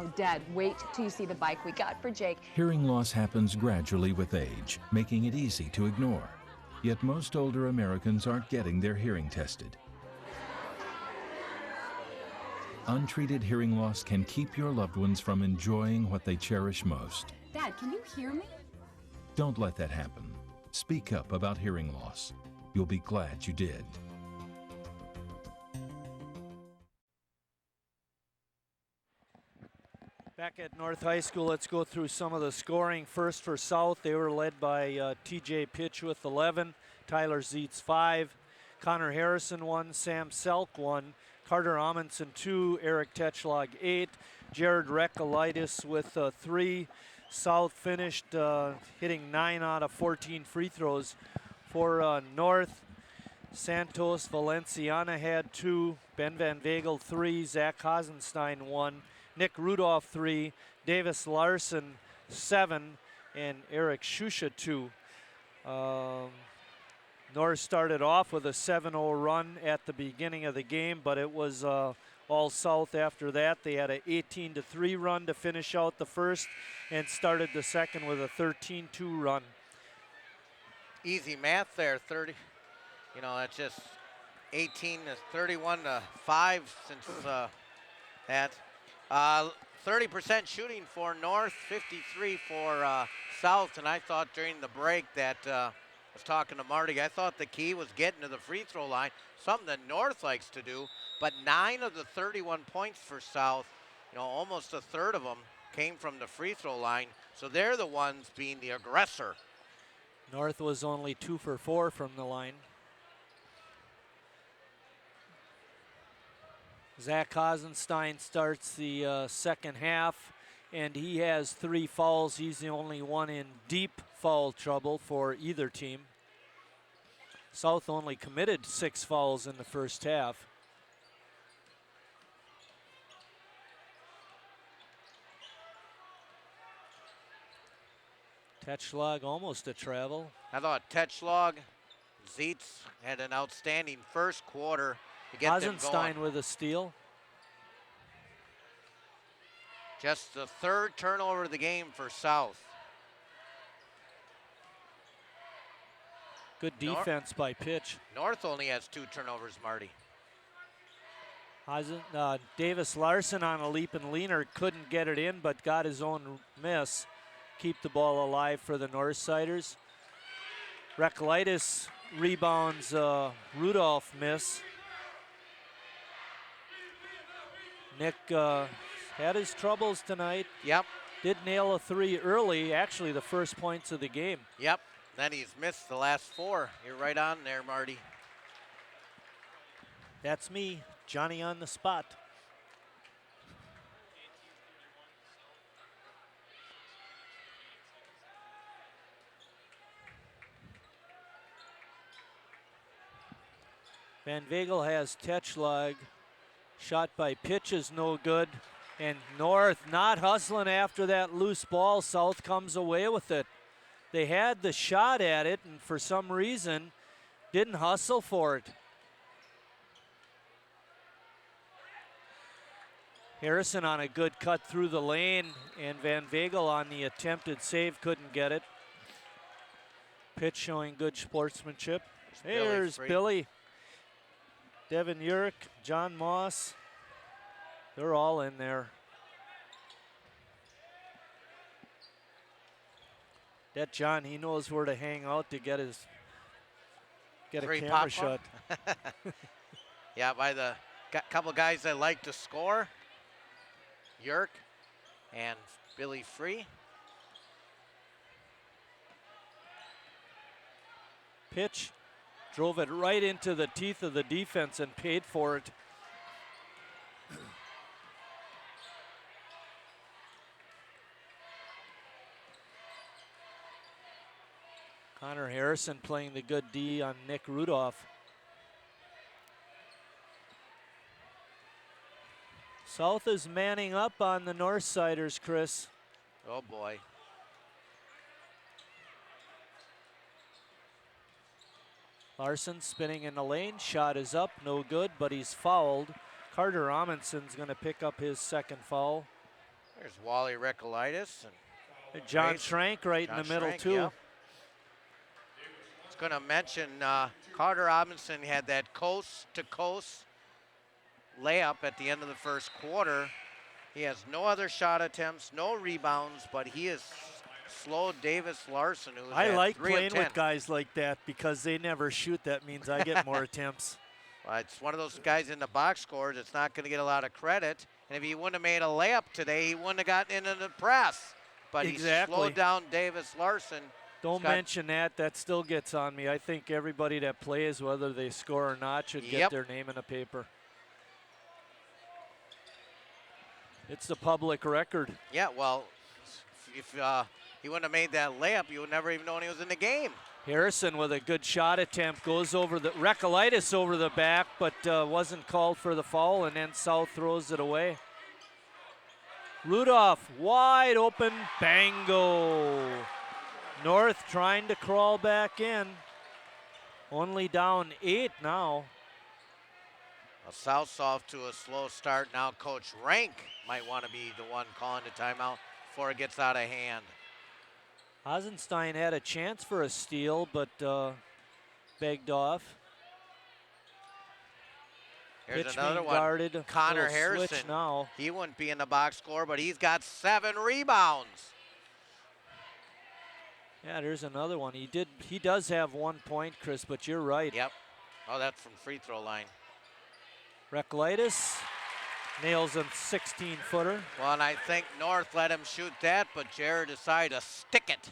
Oh, Dad, wait till you see the bike we got for Jake. Hearing loss happens gradually with age, making it easy to ignore. Yet most older Americans aren't getting their hearing tested. Untreated hearing loss can keep your loved ones from enjoying what they cherish most. Dad, can you hear me? Don't let that happen. Speak up about hearing loss. You'll be glad you did. Back at North High School, let's go through some of the scoring. First for South, they were led by TJ Pitch with 11, Tyler Zietz 5, Connor Harrison 1, Sam Selk 1, Carter Amundsen 2, Eric Tetschlag 8, Jared Recolaitis with 3. South finished hitting 9 out of 14 free throws. For North, Santos Valenciana had 2, Ben Van Vegel 3, Zach Hasenstein 1, Nick Rudolph 3, Davis Larson 7, and Eric Shusha 2. North started off with a 7-0 run at the beginning of the game, but it was all South after that. They had an 18-3 run to finish out the first and started the second with a 13-2 run. Easy math there, 30. You know, it's just 18 to 31 to 5 since that. 30% shooting for North, 53 for South, and I thought during the break that I was talking to Marty, I thought the key was getting to the free throw line, something that North likes to do, but 9 of the 31 points for South, you know, almost a third of them came from the free throw line, so they're the ones being the aggressor. North was only 2 for 4 from the line. Zach Hasenstein starts the second half, and he has 3 fouls. He's the only one in deep foul trouble for either team. South only committed 6 fouls in the first half. Tetschlag almost a travel. I thought Tetschlag, Zietz had an outstanding first quarter to get them Hasenstein going. with a steal. Just the 3rd turnover of the game for South. Good defense by Pitch. North only has 2 turnovers, Marty. Davis Larson on a leap and leaner couldn't get it in, but got his own miss. Keep the ball alive for the Northsiders. Recolaitis rebounds Rudolph miss. Nick had his troubles tonight. Yep. Did nail a 3 early, actually the first points of the game. Yep, then he's missed the last 4. You're right on there, Marty. That's me, Johnny on the spot. Van Vegel has Tetschlag. Shot by Pitch is no good. And North not hustling after that loose ball. South comes away with it. They had the shot at it and for some reason didn't hustle for it. Harrison on a good cut through the lane and Van Vegel on the attempted save couldn't get it. Pitch showing good sportsmanship. Here's Billy. Devin Urick, John Moss, they're all in there. That John, he knows where to hang out to get a camera shot. Yeah, by the couple guys that like to score, Urick and Billy Free. Pitch. Drove it right into the teeth of the defense and paid for it. Connor Harrison playing the good D on Nick Rudolph. South is manning up on the Northsiders, Chris. Oh boy. Larson spinning in the lane, shot is up, no good, but he's fouled. Carter Amundson's gonna pick up his second foul. There's Wally Recolaitis. And John Schrank right in the middle too. Yep. I was gonna mention Carter Amundson had that coast-to-coast layup at the end of the first quarter. He has no other shot attempts, no rebounds, but he has slowed Davis Larson, who's I at like 3 of playing 10. with guys like that because they never shoot. That means I get more attempts. Well, it's one of those guys in the box scores that's not going to get a lot of credit. And if he wouldn't have made a layup today, he wouldn't have gotten into the press. But Exactly. he slowed down Davis Larson. Don't mention that. That still gets on me. I think everybody that plays, whether they score or not, should get their name in a paper. It's the public record. Yeah, well, if he wouldn't have made that layup, you would never even known he was in the game. Harrison with a good shot attempt goes over the Recolaitis over the back, but wasn't called for the foul, and then South throws it away. Rudolph wide open, bango. North trying to crawl back in. Only down 8 now. Well, South's off to a slow start. Now Coach Rank might want to be the one calling the timeout before it gets out of hand. Eisenstein had a chance for a steal, but begged off. Here's Pitch another being one. guarded. Connor Little Harrison. switch now. He wouldn't be in the box score, but he's got 7 rebounds. Yeah, there's another one. He does have 1 point, Chris, but you're right. Yep. Oh, that's from free throw line. Recolaitis nails a 16-footer. Well, and I think North let him shoot that, but Jared decided to stick it.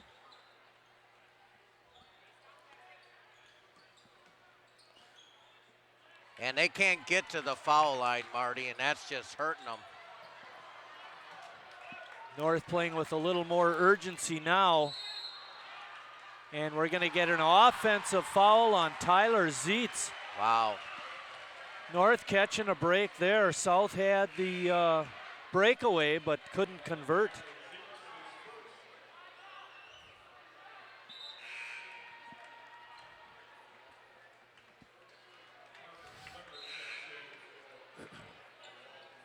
And they can't get to the foul line, Marty, and that's just hurting them. North playing with a little more urgency now. And we're going to get an offensive foul on Tyler Zietz. Wow. North catching a break there. South had the breakaway, but couldn't convert.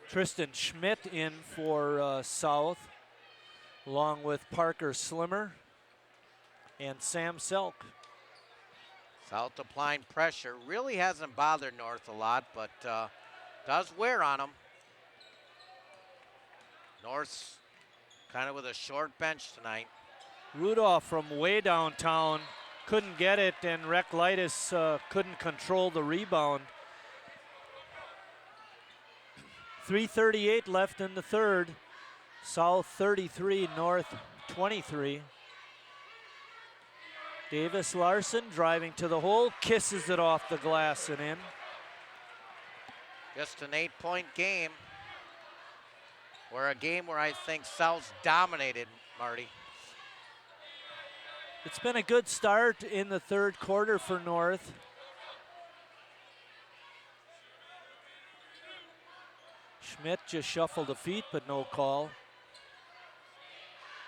Tristan Schmidt in for South, along with Parker Slimmer and Sam Selk. South applying pressure. Really hasn't bothered North a lot, but does wear on them. North's kind of with a short bench tonight. Rudolph from way downtown couldn't get it, and Recolaitis couldn't control the rebound. 3:38 left in the third. South 33, North 23. Davis Larson driving to the hole, kisses it off the glass and in. Just an 8-point game. Or a game where I think South's dominated, Marty. It's been a good start in the third quarter for North. Schmidt just shuffled a feet, but no call.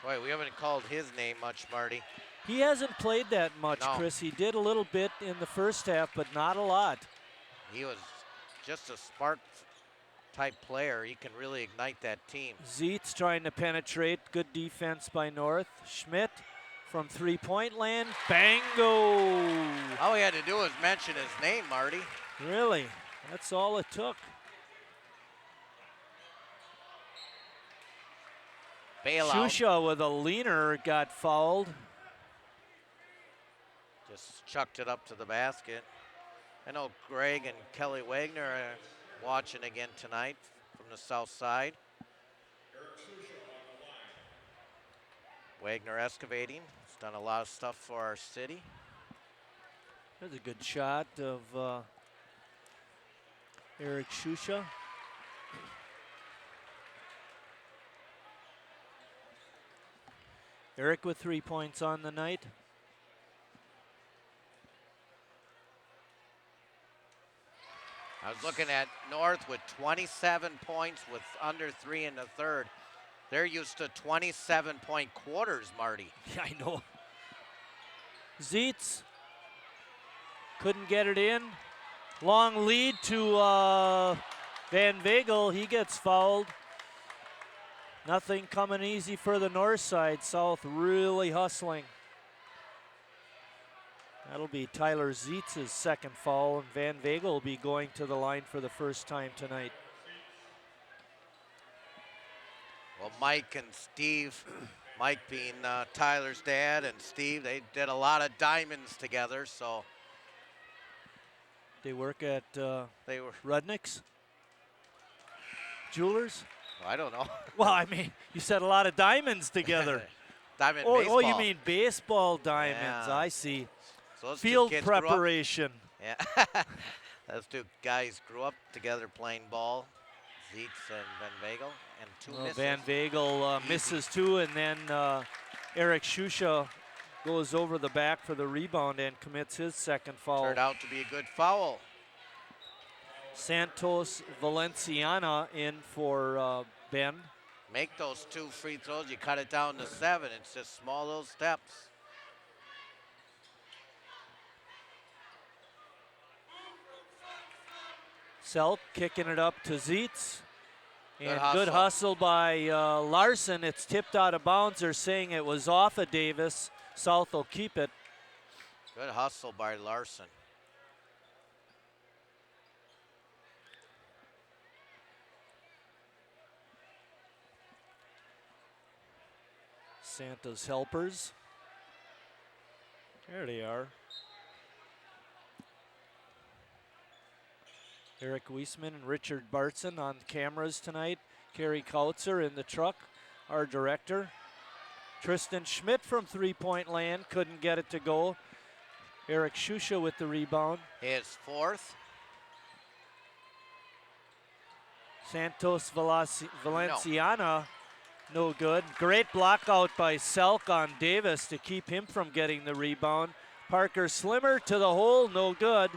Boy, we haven't called his name much, Marty. He hasn't played that much, No. Chris. He did a little bit in the first half, but not a lot. He was just a spark type player. He can really ignite that team. Zietz trying to penetrate. Good defense by North. Schmidt from three-point land. Bango! All we had to do was mention his name, Marty. Really? That's all it took. Bailout. Shusha with a leaner got fouled. Just chucked it up to the basket. I know Greg and Kelly Wagner are watching again tonight from the south side. Wagner excavating. He's done a lot of stuff for our city. There's a good shot of Eric Shusha. Eric with 3 points on the night. I was looking at North with 27 points with under 3 in the third. They're used to 27-point quarters, Marty. Yeah, I know. Zeitz couldn't get it in. Long lead to Van Vagel. He gets fouled. Nothing coming easy for the north side. South really hustling. That'll be Tyler Zeitz's second foul, and Van Vagel will be going to the line for the first time tonight. Well, Mike and Steve, Mike being Tyler's dad, and Steve, they did a lot of diamonds together, so. They work at Rudnick's Jewelers? I don't know. Well, I mean, you said a lot of diamonds together. Baseball. Oh, you mean baseball diamonds. Yeah. I see. So those Field two kids preparation. Yeah. Those two guys grew up together playing ball. Zeitz and Van Vagel, and two misses. Van Vagel misses two, and then Eric Shusha goes over the back for the rebound and commits his second foul. Turned out to be a good foul. Santos Valenciana in for Ben. Make those 2 free throws, you cut it down to 7. It's just small little steps. Selk kicking it up to Zeitz. And hustle. good hustle by Larson. It's tipped out of bounds. They're saying it was off of Davis. South will keep it. Good hustle by Larson. Santa's helpers. There they are. Eric Weisman and Richard Bartson on cameras tonight. Kerry Kautzer in the truck, our director. Tristan Schmidt from three-point land, couldn't get it to go. Eric Shusha with the rebound. His fourth. Santos Valenciana, no good. Great block out by Selk on Davis to keep him from getting the rebound. Parker Slimmer to the hole, no good.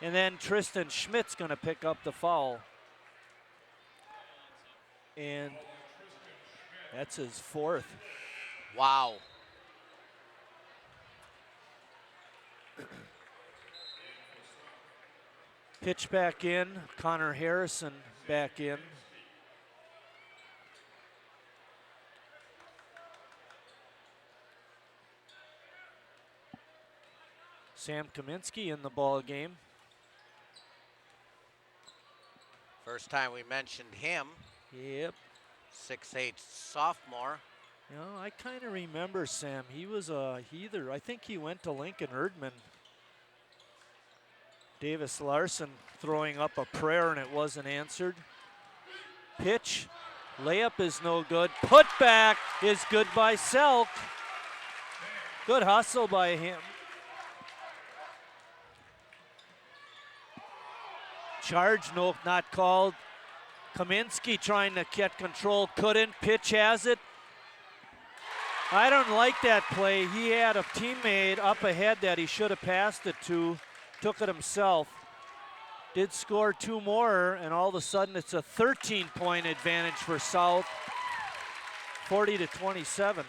And then Tristan Schmidt's going to pick up the foul. And that's his fourth. Wow. Pitch back in. Connor Harrison back in. Sam Kaminsky in the ball game. First time we mentioned him. Yep. 6'8" sophomore. You know, I kind of remember Sam. He was a heather. I think he went to Lincoln Erdman. Davis Larson throwing up a prayer and it wasn't answered. Pitch. Layup is no good. Put back is good by Selk. Good hustle by him. Charge, no, not called. Kaminsky trying to get control, couldn't. Pitch has it. I don't like that play. He had a teammate up ahead that he should have passed it to. Took it himself. Did score two more, and all of a sudden it's a 13-point advantage for South. 40-27.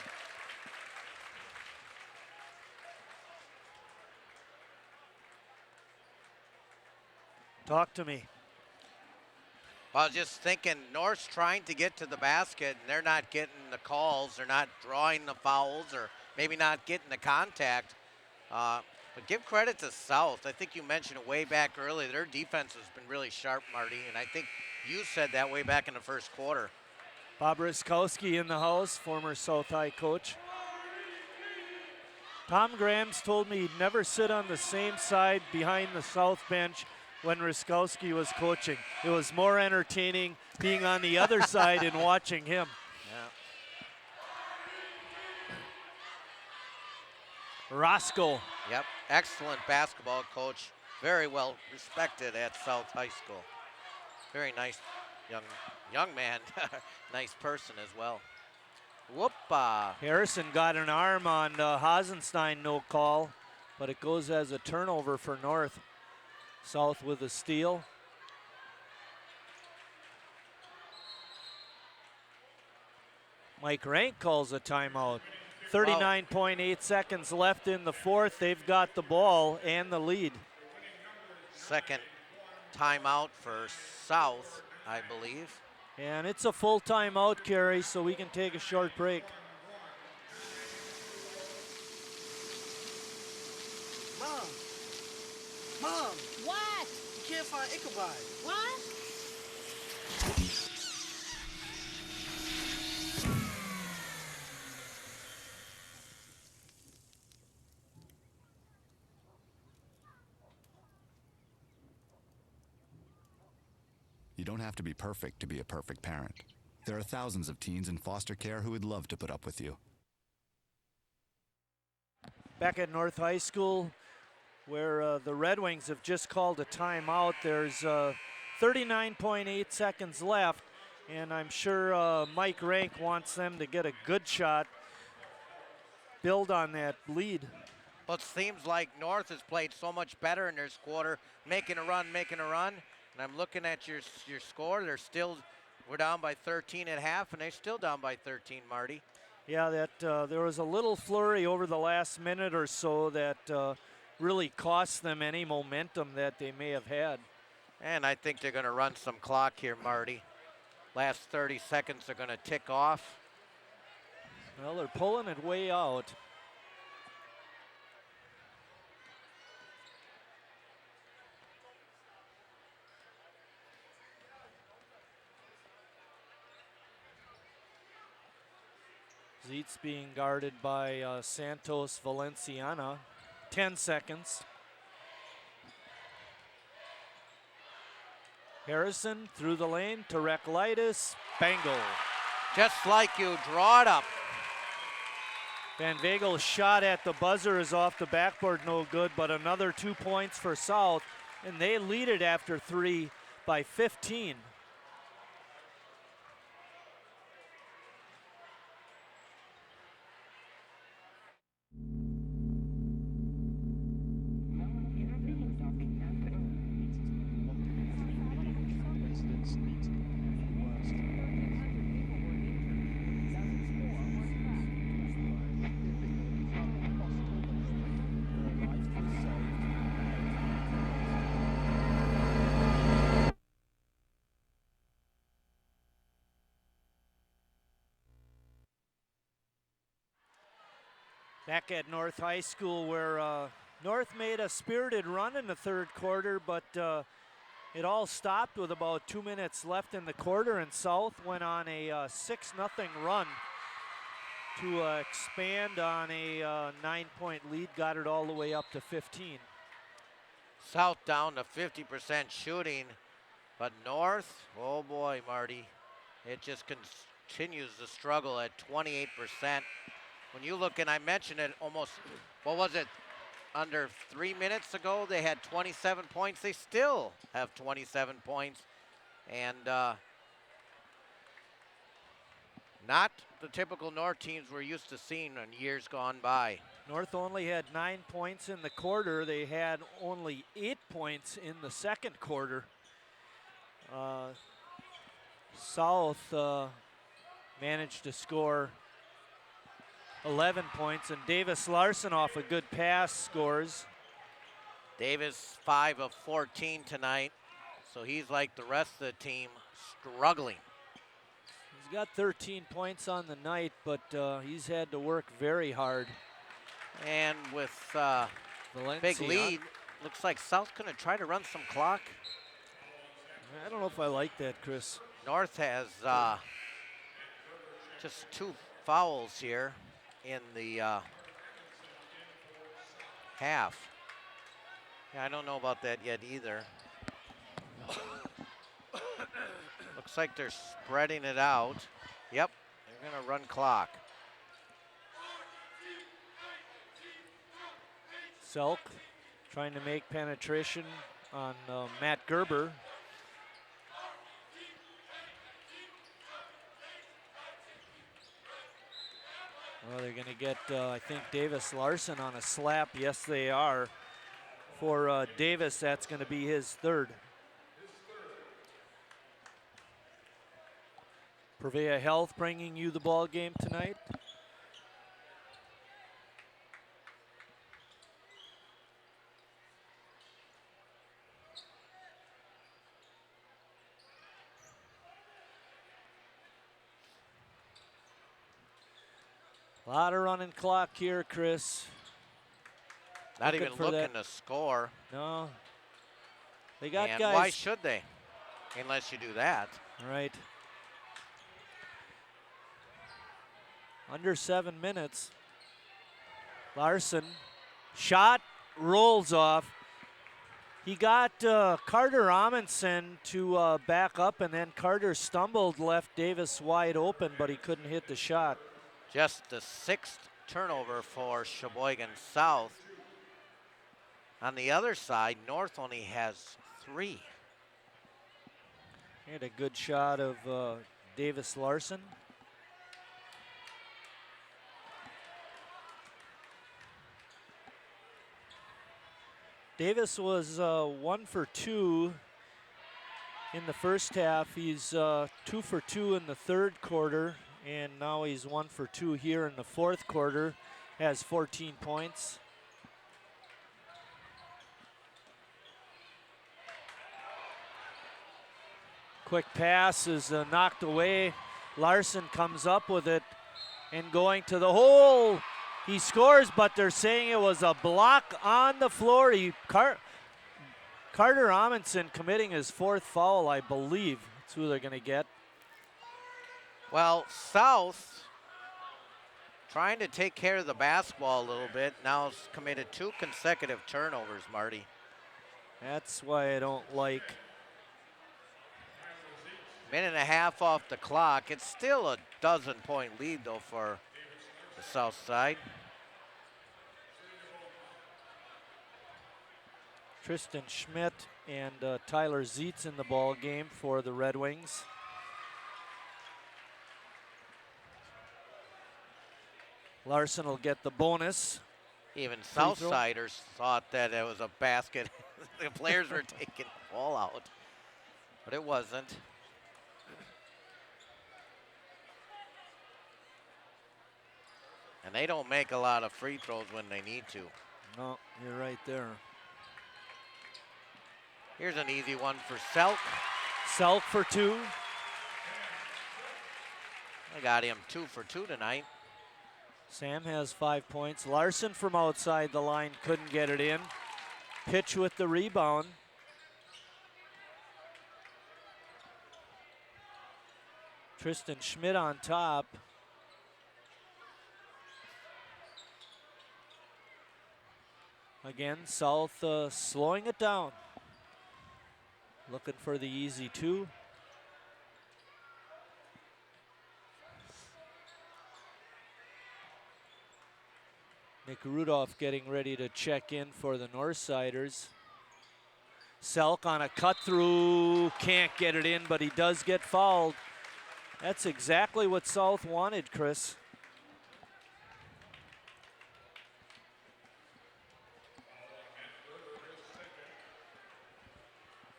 Talk to me. Well, just thinking, North's trying to get to the basket, and they're not getting the calls. They're not drawing the fouls, or maybe not getting the contact. But give credit to South. I think you mentioned it way back early. Their defense has been really sharp, Marty, and I think you said that way back in the first quarter. Bob Ryskowski in the house, former South High coach. Tom Grams told me he'd never sit on the same side behind the South bench when Ryskowski was coaching. It was more entertaining being on the other side and watching him. Yeah. Roscoe. Yep, excellent basketball coach. Very well respected at South High School. Very nice young man. Nice person as well. Whoop-a. Harrison got an arm on Hasenstein, no call, but it goes as a turnover for North. South with a steal. Mike Rank calls a timeout. 39.8 seconds left in the fourth. They've got the ball and the lead. Second timeout for South, I believe. And it's a full timeout, Kerry, so we can take a short break. Mom! Mom! What? You can't find Ichabod. What? You don't have to be perfect to be a perfect parent. There are thousands of teens in foster care who would love to put up with you. Back at North High School, where the Red Wings have just called a timeout. There's 39.8 seconds left, and I'm sure Mike Rank wants them to get a good shot, build on that lead. Well, it seems like North has played so much better in this quarter, making a run. And I'm looking at your score. We're down by 13 at half, and they're still down by 13, Marty. Yeah, there was a little flurry over the last minute or so that really cost them any momentum that they may have had. And I think they're going to run some clock here, Marty. Last 30 seconds are going to tick off. Well, they're pulling it way out. Zeitz being guarded by Santos Valenciana. 10 seconds. Harrison through the lane to Reklaitis. Bangle. Just like you, draw it up. Van Vegel's shot at the buzzer is off the backboard, no good, but another 2 points for South, and they lead it after 3 by 15. Back at North High School, where North made a spirited run in the third quarter, but it all stopped with about 2 minutes left in the quarter, and South went on a 6-0 run to expand on a 9-point lead, got it all the way up to 15. South down to 50% shooting, but North, oh boy, Marty, it just continues to struggle at 28%. When you look, and I mentioned it almost, what was it, under 3 minutes ago, they had 27 points. They still have 27 points. And not the typical North teams we're used to seeing in years gone by. North only had 9 points in the quarter. They had only 8 points in the second quarter. South managed to score 11 points, and Davis Larson off a good pass scores. Davis 5 of 14 tonight, so he's like the rest of the team, struggling. He's got 13 points on the night, but he's had to work very hard. And with big lead, looks like South's going to try to run some clock. I don't know if I like that, Chris. North has just 2 fouls here in the half. Yeah, I don't know about that yet either. Looks like they're spreading it out. Yep, they're gonna run clock. Selk trying to make penetration on Matt Gerber. Well, they're going to get, I think, Davis Larson on a slap. Yes, they are, for Davis. That's going to be his third. Prevea Health bringing you the ball game tonight. A lot of running clock here, Chris. Not even looking to score. No. They got and guys. Why should they? Unless you do that. Right. Under 7 minutes. Larson, shot, rolls off. He got Carter Amundsen to back up, and then Carter stumbled, left Davis wide open, but he couldn't hit the shot. Just the 6th turnover for Sheboygan South. On the other side, North only has 3. He had a good shot of Davis Larson. Davis was 1 for 2 in the first half. He's 2 for 2 in the third quarter, and now he's 1 for 2 here in the fourth quarter. Has 14 points. Quick pass is knocked away. Larson comes up with it and going to the hole. He scores, but they're saying it was a block on the floor. Carter Amundsen committing his 4th foul, I believe. That's who they're going to get. Well, South trying to take care of the basketball a little bit. Now has committed 2 consecutive turnovers, Marty. That's why I don't like. Minute and a half off the clock. It's still a 12-point lead, though, for the South side. Tristan Schmidt and Tyler Zietz in the ball game for the Red Wings. Larson will get the bonus. Even Southsiders thought that it was a basket. The players were taking the ball out, but it wasn't. And they don't make a lot of free throws when they need to. No, you're right there. Here's an easy one for Selk. Selk for 2. I got him 2 for 2 tonight. Sam has 5 points. Larson from outside the line couldn't get it in. Pitch with the rebound. Tristan Schmidt on top. Again, South slowing it down. Looking for the easy 2. Nick Rudolph getting ready to check in for the Northsiders. Selk on a cut through, can't get it in, but he does get fouled. That's exactly what South wanted, Chris.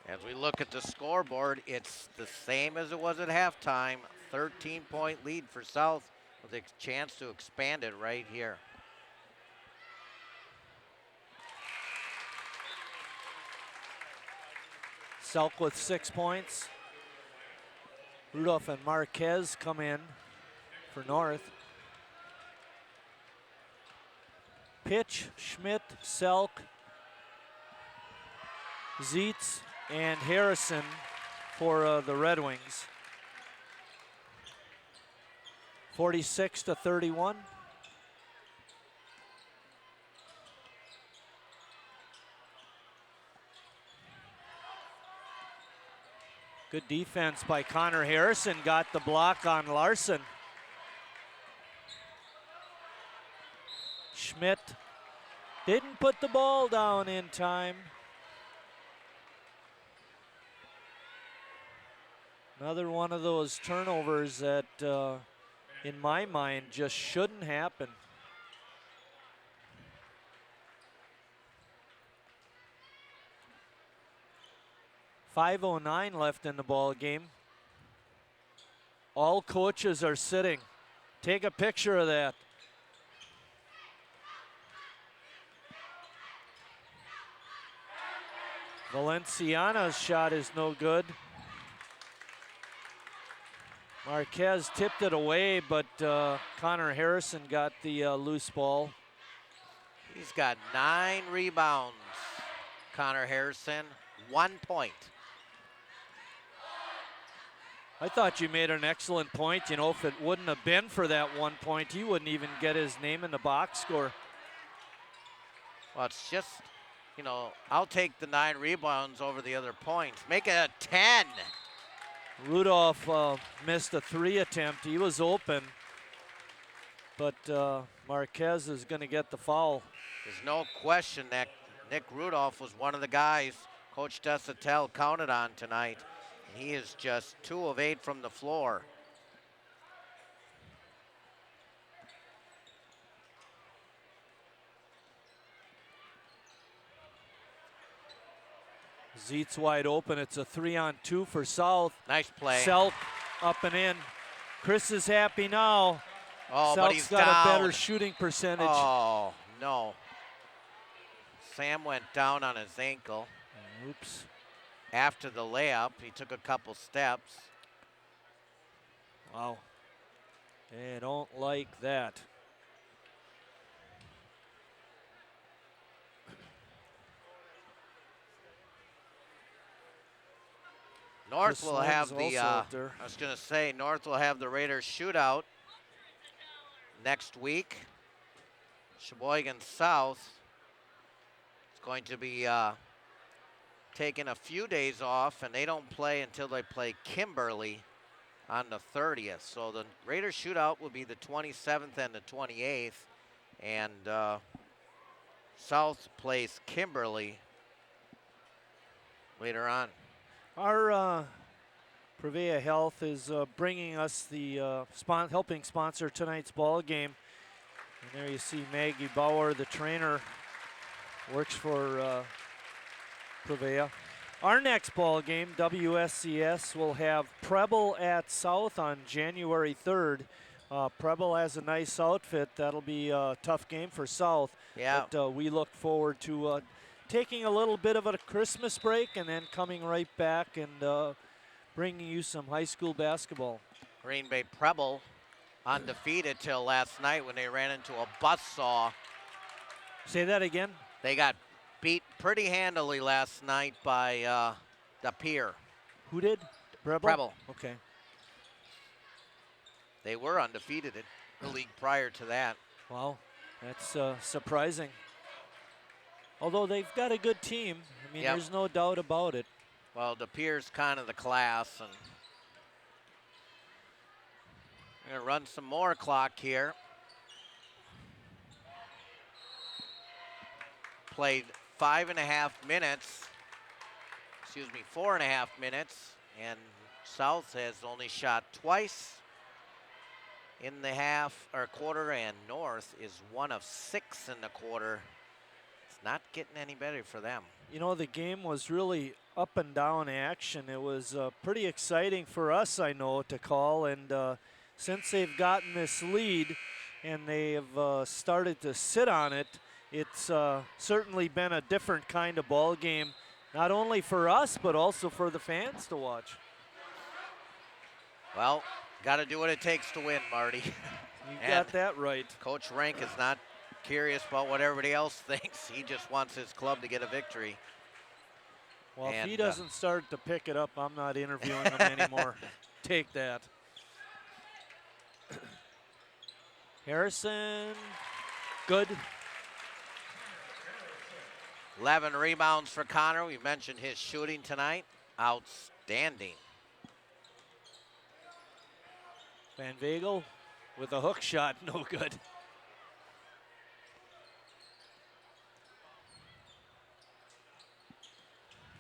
As we look at the scoreboard, it's the same as it was at halftime. 13-point lead for South with a chance to expand it right here. Selk with 6 points. Rudolph and Marquez come in for North. Pitch, Schmidt, Selk, Zietz, and Harrison for the Red Wings. 46-31. Good defense by Connor Harrison, got the block on Larson. Schmidt didn't put the ball down in time. Another one of those turnovers that, in my mind, just shouldn't happen. 5:09 left in the ball game. All coaches are sitting. Take a picture of that. Valenciana's shot is no good. Marquez tipped it away, but Connor Harrison got the loose ball. He's got 9 rebounds, Connor Harrison, 1 point. I thought you made an excellent point. You know, if it wouldn't have been for that 1 point, he wouldn't even get his name in the box score. Well, it's just, you know, I'll take the 9 rebounds over the other points. Make it a 10. Rudolph missed a 3 attempt. He was open, but Marquez is going to get the foul. There's no question that Nick Rudolph was one of the guys Coach Desatel counted on tonight. He is just 2 of 8 from the floor. Zeitz wide open. It's a 3-on-2 for South. Nice play. Selk up and in. Chris is happy now. Oh, but he's got down. a better shooting percentage. Oh, no. Sam went down on his ankle. Oops. After the layup, he took a couple steps. Wow. They don't like that. North Chris will have Lynn's the, also up there. I was going to say, North will have the Raiders shootout next week. Sheboygan South is going to be taking a few days off, and they don't play until they play Kimberly on the 30th. So the Raiders shootout will be the 27th and the 28th, and South plays Kimberly later on. Our Prevea Health is bringing us the helping sponsor tonight's ball game. And there you see Maggie Bauer, the trainer, works for Prevea. Our next ball game, WSCS, will have Preble at South on January 3rd. Preble has a nice outfit. That'll be a tough game for South. Yeah. But we look forward to taking a little bit of a Christmas break and then coming right back and bringing you some high school basketball. Green Bay Preble undefeated till last night when they ran into a buzzsaw. Say that again? They got beat pretty handily last night by the Pier. Who did? Preble. Okay. They were undefeated in the league prior to that. Wow, that's surprising. Although they've got a good team. I mean, there's no doubt about it. Well, the Pier's kind of the class, and we're going to run some more clock here. Played 4.5 minutes, and South has only shot twice in the half or quarter, and North is 1 of 6 in the quarter. It's not getting any better for them. You know, the game was really up and down action. It was pretty exciting for us, I know, to call. And since they've gotten this lead and they've started to sit on it, it's certainly been a different kind of ball game, not only for us, but also for the fans to watch. Well, got to do what it takes to win, Marty. You got that right. Coach Rank is not curious about what everybody else thinks. He just wants his club to get a victory. Well, if he doesn't start to pick it up, I'm not interviewing him anymore. Take that. Harrison, good. 11 rebounds for Connor. We mentioned his shooting tonight. Outstanding. Van Vagel with a hook shot, no good.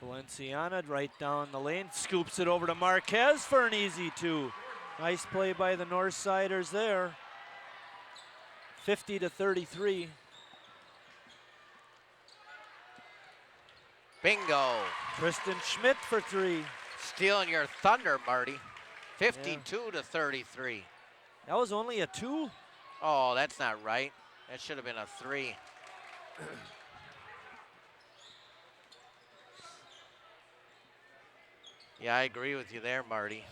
Valenciana right down the lane, scoops it over to Marquez for an easy 2. Nice play by the Northsiders there. 50-33. Bingo. Kristen Schmidt for 3. Stealing your thunder, Marty. 52 to 33. That was only a 2. Oh, that's not right. That should have been a 3. Yeah, I agree with you there, Marty.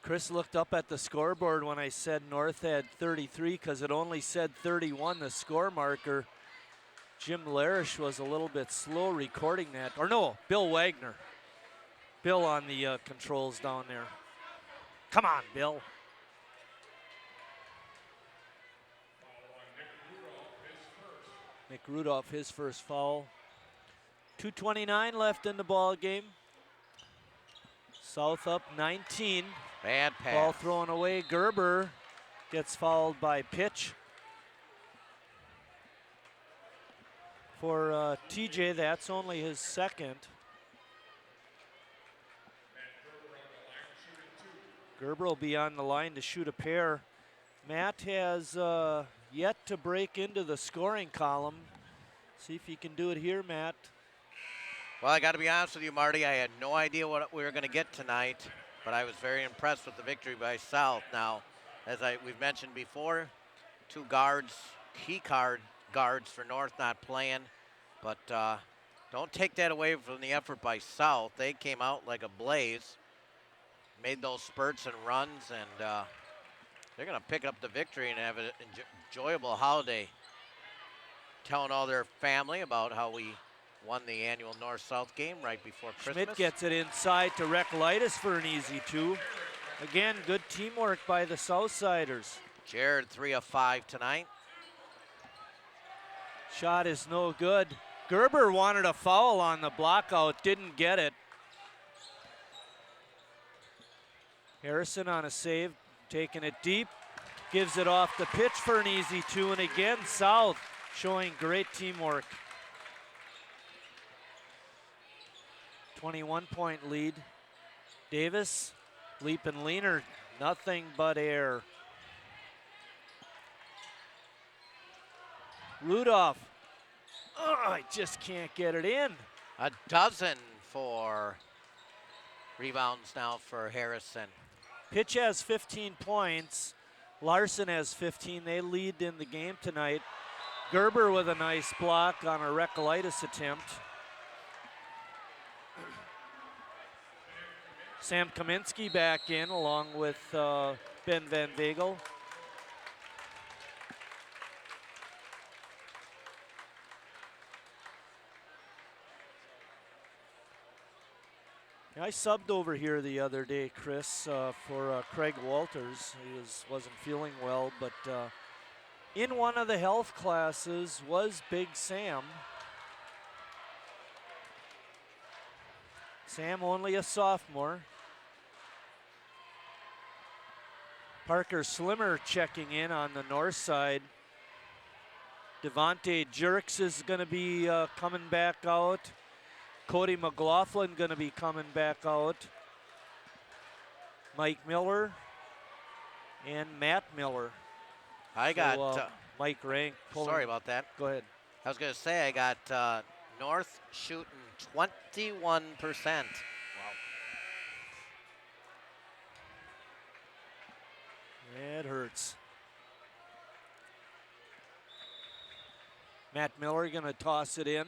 Chris looked up at the scoreboard when I said North had 33 because it only said 31, the score marker. Jim Larish was a little bit slow recording that. Or no, Bill Wagner. Bill on the controls down there. Come on, Bill. Nick Rudolph, his first foul. 2:29 left in the ball game. South up 19. Bad pass. Ball thrown away. Gerber gets fouled by Pitch. For TJ, that's only his second. Gerber will be on the line to shoot a pair. Matt has yet to break into the scoring column. See if he can do it here, Matt. Well, I got to be honest with you, Marty. I had no idea what we were going to get tonight, but I was very impressed with the victory by South. Now, as we've mentioned before, 2 guards, key card guards for North not playing, but don't take that away from the effort by South. They came out like a blaze, made those spurts and runs, and they're going to pick up the victory and have an enjoyable holiday, telling all their family about how we won the annual North-South game right before Christmas. Schmidt gets it inside to Recklitis for an easy 2. Again, good teamwork by the Southsiders. Jared, 3 of 5 tonight. Shot is no good. Gerber wanted a foul on the block out, didn't get it. Harrison on a save, taking it deep, gives it off the pitch for an easy 2, and again, South showing great teamwork. 21-point lead. Davis, Leap and Leaner, nothing but air. Rudolph, I just can't get it in. A dozen for rebounds now for Harrison. Pitch has 15 points. Larson has 15. They lead in the game tonight. Gerber with a nice block on a Recklitis attempt. Sam Kaminsky back in along with Ben Van Vegel. I subbed over here the other day, Chris, for Craig Walters. He wasn't feeling well, but in one of the health classes was Big Sam. Sam only a sophomore. Parker Slimmer checking in on the north side. Devontae Jerks is going to be coming back out. Cody McLaughlin going to be coming back out. Mike Miller and Matt Miller. I got Mike Rank. Sorry about that. Go ahead. I was going to say I got North shooting 21%. Wow. It hurts. Matt Miller going to toss it in.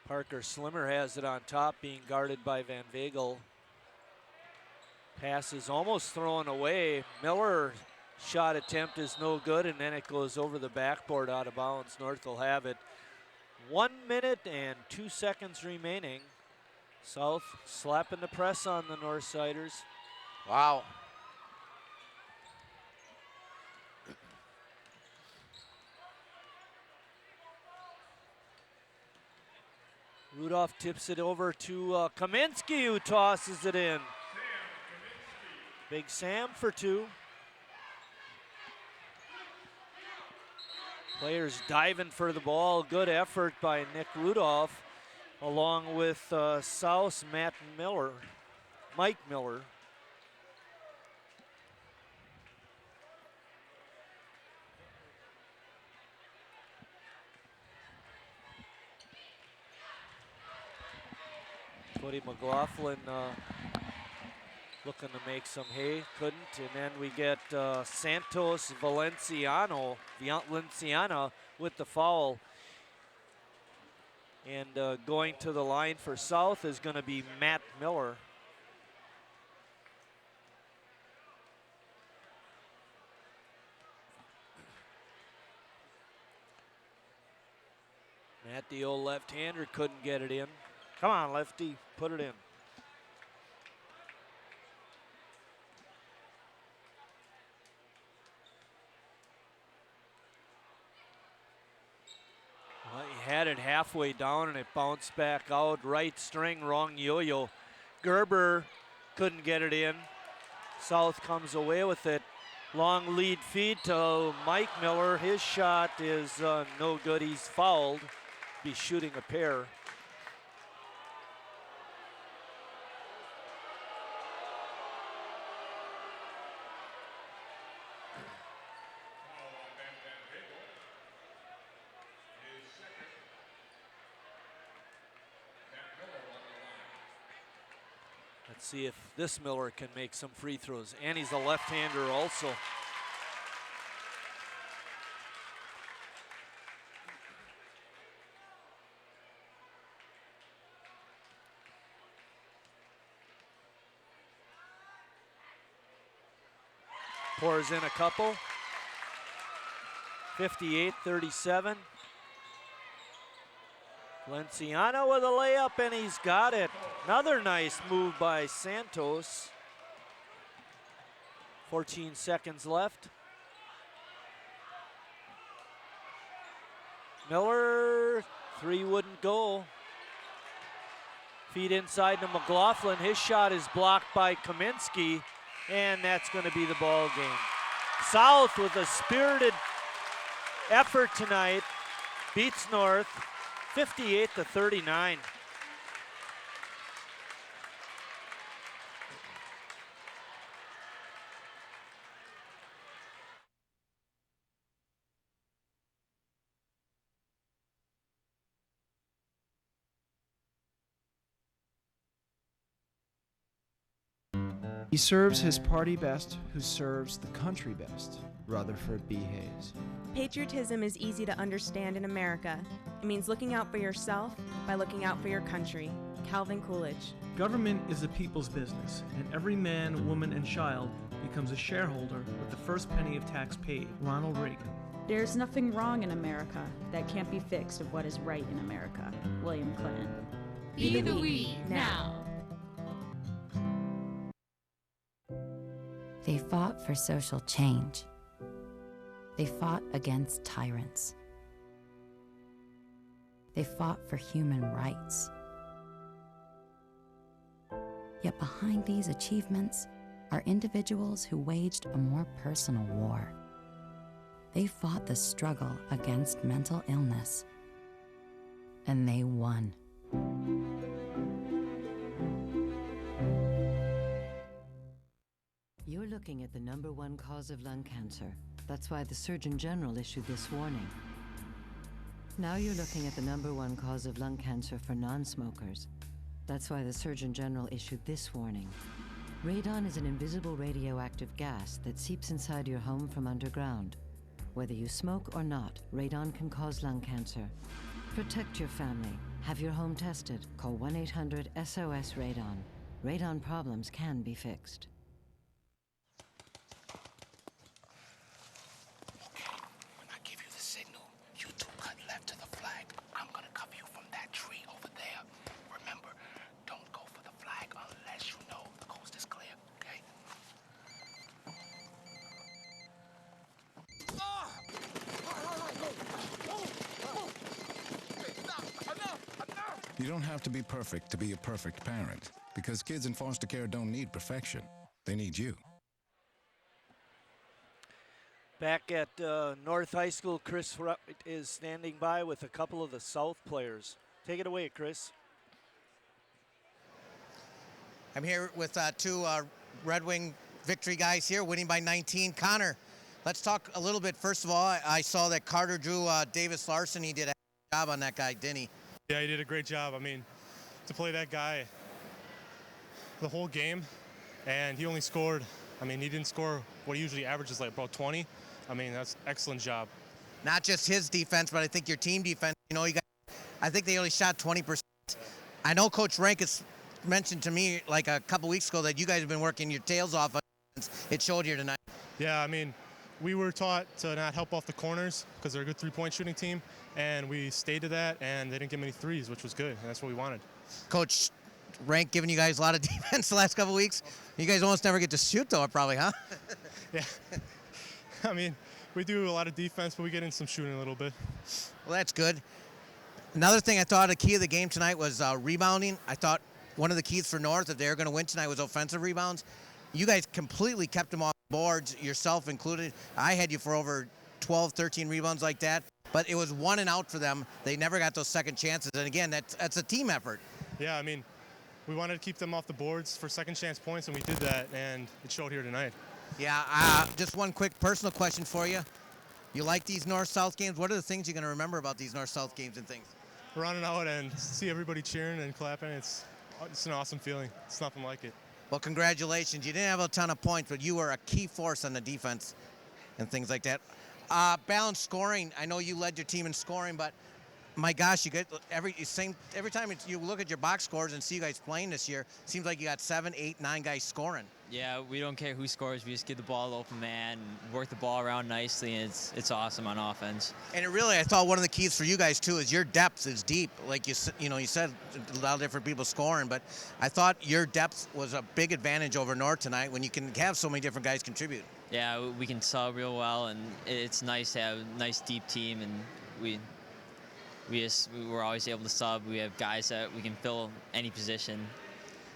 Parker Slimmer has it on top, being guarded by Van Vegel. Pass is almost thrown away. Miller shot attempt is no good, and then it goes over the backboard out of bounds. North will have it. 1 minute and 2 seconds remaining. South slapping the press on the Northsiders. Wow. Rudolph tips it over to Kaminsky, who tosses it in. Big Sam for 2. Players diving for the ball. Good effort by Nick Rudolph, along with South's Mike Miller. Cody McLaughlin looking to make some hay, couldn't. And then we get Santos Valenciana with the foul. And going to the line for South is going to be Matt Miller. Matt, the old left-hander, couldn't get it in. Come on, lefty, put it in. Well, he had it halfway down and it bounced back out. Right string, wrong yo-yo. Gerber couldn't get it in. South comes away with it. Long lead feed to Mike Miller. His shot is no good. He's fouled. Be shooting a pair. Let's see if this Miller can make some free throws. And he's a left-hander also. Pours in a couple. 58-37. Valenciano with a layup, and he's got it. Another nice move by Santos. 14 seconds left. Miller, three wouldn't go. Feed inside to McLaughlin. His shot is blocked by Kaminsky, and that's going to be the ball game. South with a spirited effort tonight beats North 58-39. He serves his party best who serves the country best. Rutherford B. Hayes. Patriotism is easy to understand in America. It means looking out for yourself by looking out for your country. Calvin Coolidge. Government is the people's business, and every man, woman, and child becomes a shareholder with the first penny of tax paid. Ronald Reagan. There's nothing wrong in America that can't be fixed of what is right in America. William Clinton. Be the we now. They fought for social change. They fought against tyrants. They fought for human rights. Yet behind these achievements are individuals who waged a more personal war. They fought the struggle against mental illness, and they won. You're looking at the #1 cause of lung cancer. That's why the Surgeon General issued this warning. Now you're looking at the #1 cause of lung cancer for non-smokers. That's why the Surgeon General issued this warning. Radon is an invisible radioactive gas that seeps inside your home from underground. Whether you smoke or not, radon can cause lung cancer. Protect your family. Have your home tested. Call 1-800-SOS-RADON. Radon problems can be fixed. When I give you the signal, you two cut left to the flag. I'm gonna cover you from that tree over there. Remember, don't go for the flag unless you know the coast is clear, okay? You don't have to be perfect to be a perfect parent, because kids in foster care don't need perfection. They need you. Back at North High School, Chris Rupp is standing by with a couple of the South players. Take it away, Chris. I'm here with two Red Wing victory guys here, winning by 19. Connor, let's talk a little bit. First of all, I saw that Carter drew Davis Larson. He did a job on that guy, didn't he? Yeah, he did a great job. I mean, to play that guy the whole game, and he only scored, I mean, he didn't score what he usually averages, like about 20. I mean, that's excellent job. Not just his defense, but I think your team defense. You know, I think they only shot 20%. I know Coach Rank has mentioned to me like a couple weeks ago that you guys have been working your tails off. It showed here tonight. Yeah, I mean, we were taught to not help off the corners because they're a good three-point shooting team, and we stayed to that, and they didn't get many threes, which was good, and that's what we wanted. Coach Rank giving you guys a lot of defense the last couple weeks. You guys almost never get to shoot, though, probably, huh? Yeah. I mean, we do a lot of defense, but we get in some shooting a little bit. Well, that's good. Another thing I thought a key of the game tonight was rebounding. I thought one of the keys for North, if they were going to win tonight, was offensive rebounds. You guys completely kept them off the boards, yourself included. I had you for over 12, 13 rebounds like that, but it was 1 and out for them. They never got those second chances, and again, that's a team effort. Yeah, I mean, we wanted to keep them off the boards for second chance points, and we did that, and it showed here tonight. Yeah, just one quick personal question for you. You like these North-South games? What are the things you're going to remember about these North-South games and things? Running out and see everybody cheering and clapping, it's an awesome feeling. It's nothing like it. Well, congratulations. You didn't have a ton of points, but you were a key force on the defense and things like that. Balanced scoring. I know you led your team in scoring, but my gosh, you get every time you look at your box scores and see you guys playing this year, it seems like you got 7, 8, 9 guys scoring. Yeah, we don't care who scores. We just give the ball to open man, and work the ball around nicely, and it's awesome on offense. And I thought one of the keys for you guys too is your depth is deep. Like you said, a lot of different people scoring, but I thought your depth was a big advantage over North tonight when you can have so many different guys contribute. Yeah, we can sub real well, and it's nice to have a nice deep team, and we're always able to sub. We have guys that we can fill any position.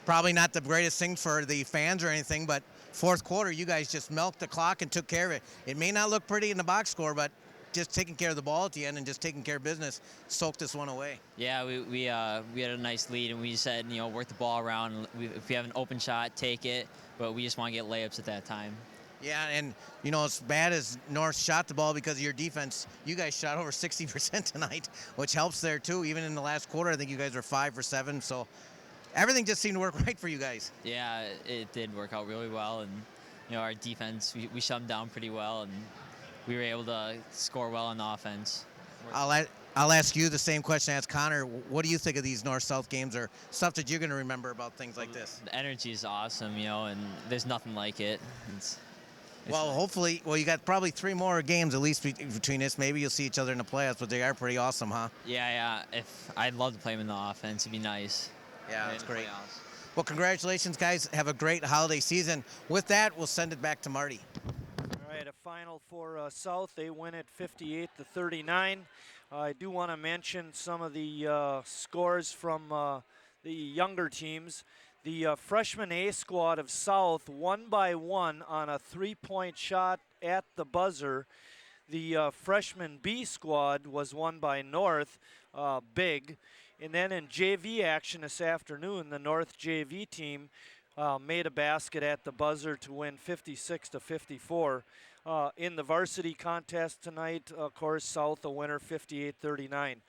Probably not the greatest thing for the fans or anything, but fourth quarter, you guys just milked the clock and took care of it. It may not look pretty in the box score, but just taking care of the ball at the end and just taking care of business soaked this one away. Yeah, we had a nice lead, and we said, work the ball around. And if we have an open shot, take it, but we just want to get layups at that time. Yeah, and as bad as North shot the ball because of your defense, you guys shot over 60% tonight, which helps there too. Even in the last quarter, I think you guys were 5 for 7, so everything just seemed to work right for you guys. Yeah, it did work out really well, and our defense, we shut them down pretty well, and we were able to score well on offense. I'll ask you the same question I asked Connor. What do you think of these North-South games or stuff that you're going to remember about things like this? The energy is awesome, and there's nothing like it. Well, hopefully, you got probably 3 more games at least between this. Maybe you'll see each other in the playoffs, but they are pretty awesome, huh? Yeah. I'd love to play them in the offense. It'd be nice. Yeah, that's great. Well, congratulations, guys. Have a great holiday season. With that, we'll send it back to Marty. All right, a final for South. They win it 58-39. I do want to mention some of the scores from the younger teams. The freshman A squad of South won by 1 on a 3-point shot at the buzzer. The freshman B squad was won by North, big. And then in JV action this afternoon, the North JV team made a basket at the buzzer to win 56-54. In the varsity contest tonight, of course, South a winner 58-39.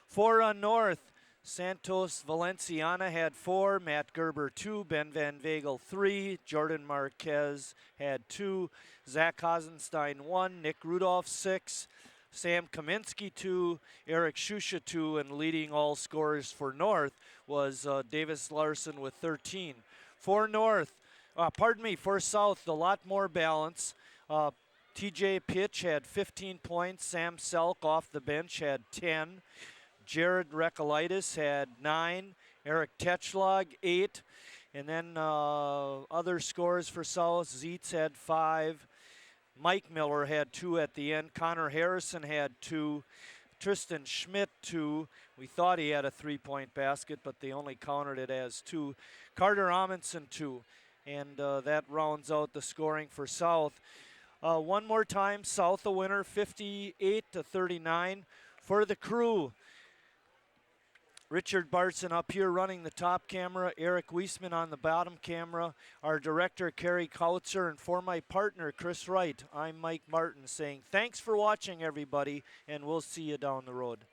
For North, Santos Valenciana had 4, Matt Gerber 2, Ben Van Vagel 3, Jordan Marquez had 2, Zach Hasenstein 1, Nick Rudolph 6, Sam Kaminsky 2, Eric Shusha 2, and leading all scorers for North was Davis Larson with 13. For South, a lot more balance. TJ Pitch had 15 points, Sam Selk off the bench had 10. Jared Recolaitis had 9, Eric Techlog 8, and then other scores for South, Zeitz had 5, Mike Miller had 2 at the end, Connor Harrison had 2, Tristan Schmidt 2, we thought he had a 3-point basket, but they only counted it as 2, Carter Amundsen 2, and that rounds out the scoring for South. One more time, South a winner, 58-39. For the crew, Richard Bartson up here running the top camera, Eric Wiesman on the bottom camera, our director Kerry Kautzer, and for my partner Chris Wright, I'm Mike Martin saying thanks for watching everybody, and we'll see you down the road.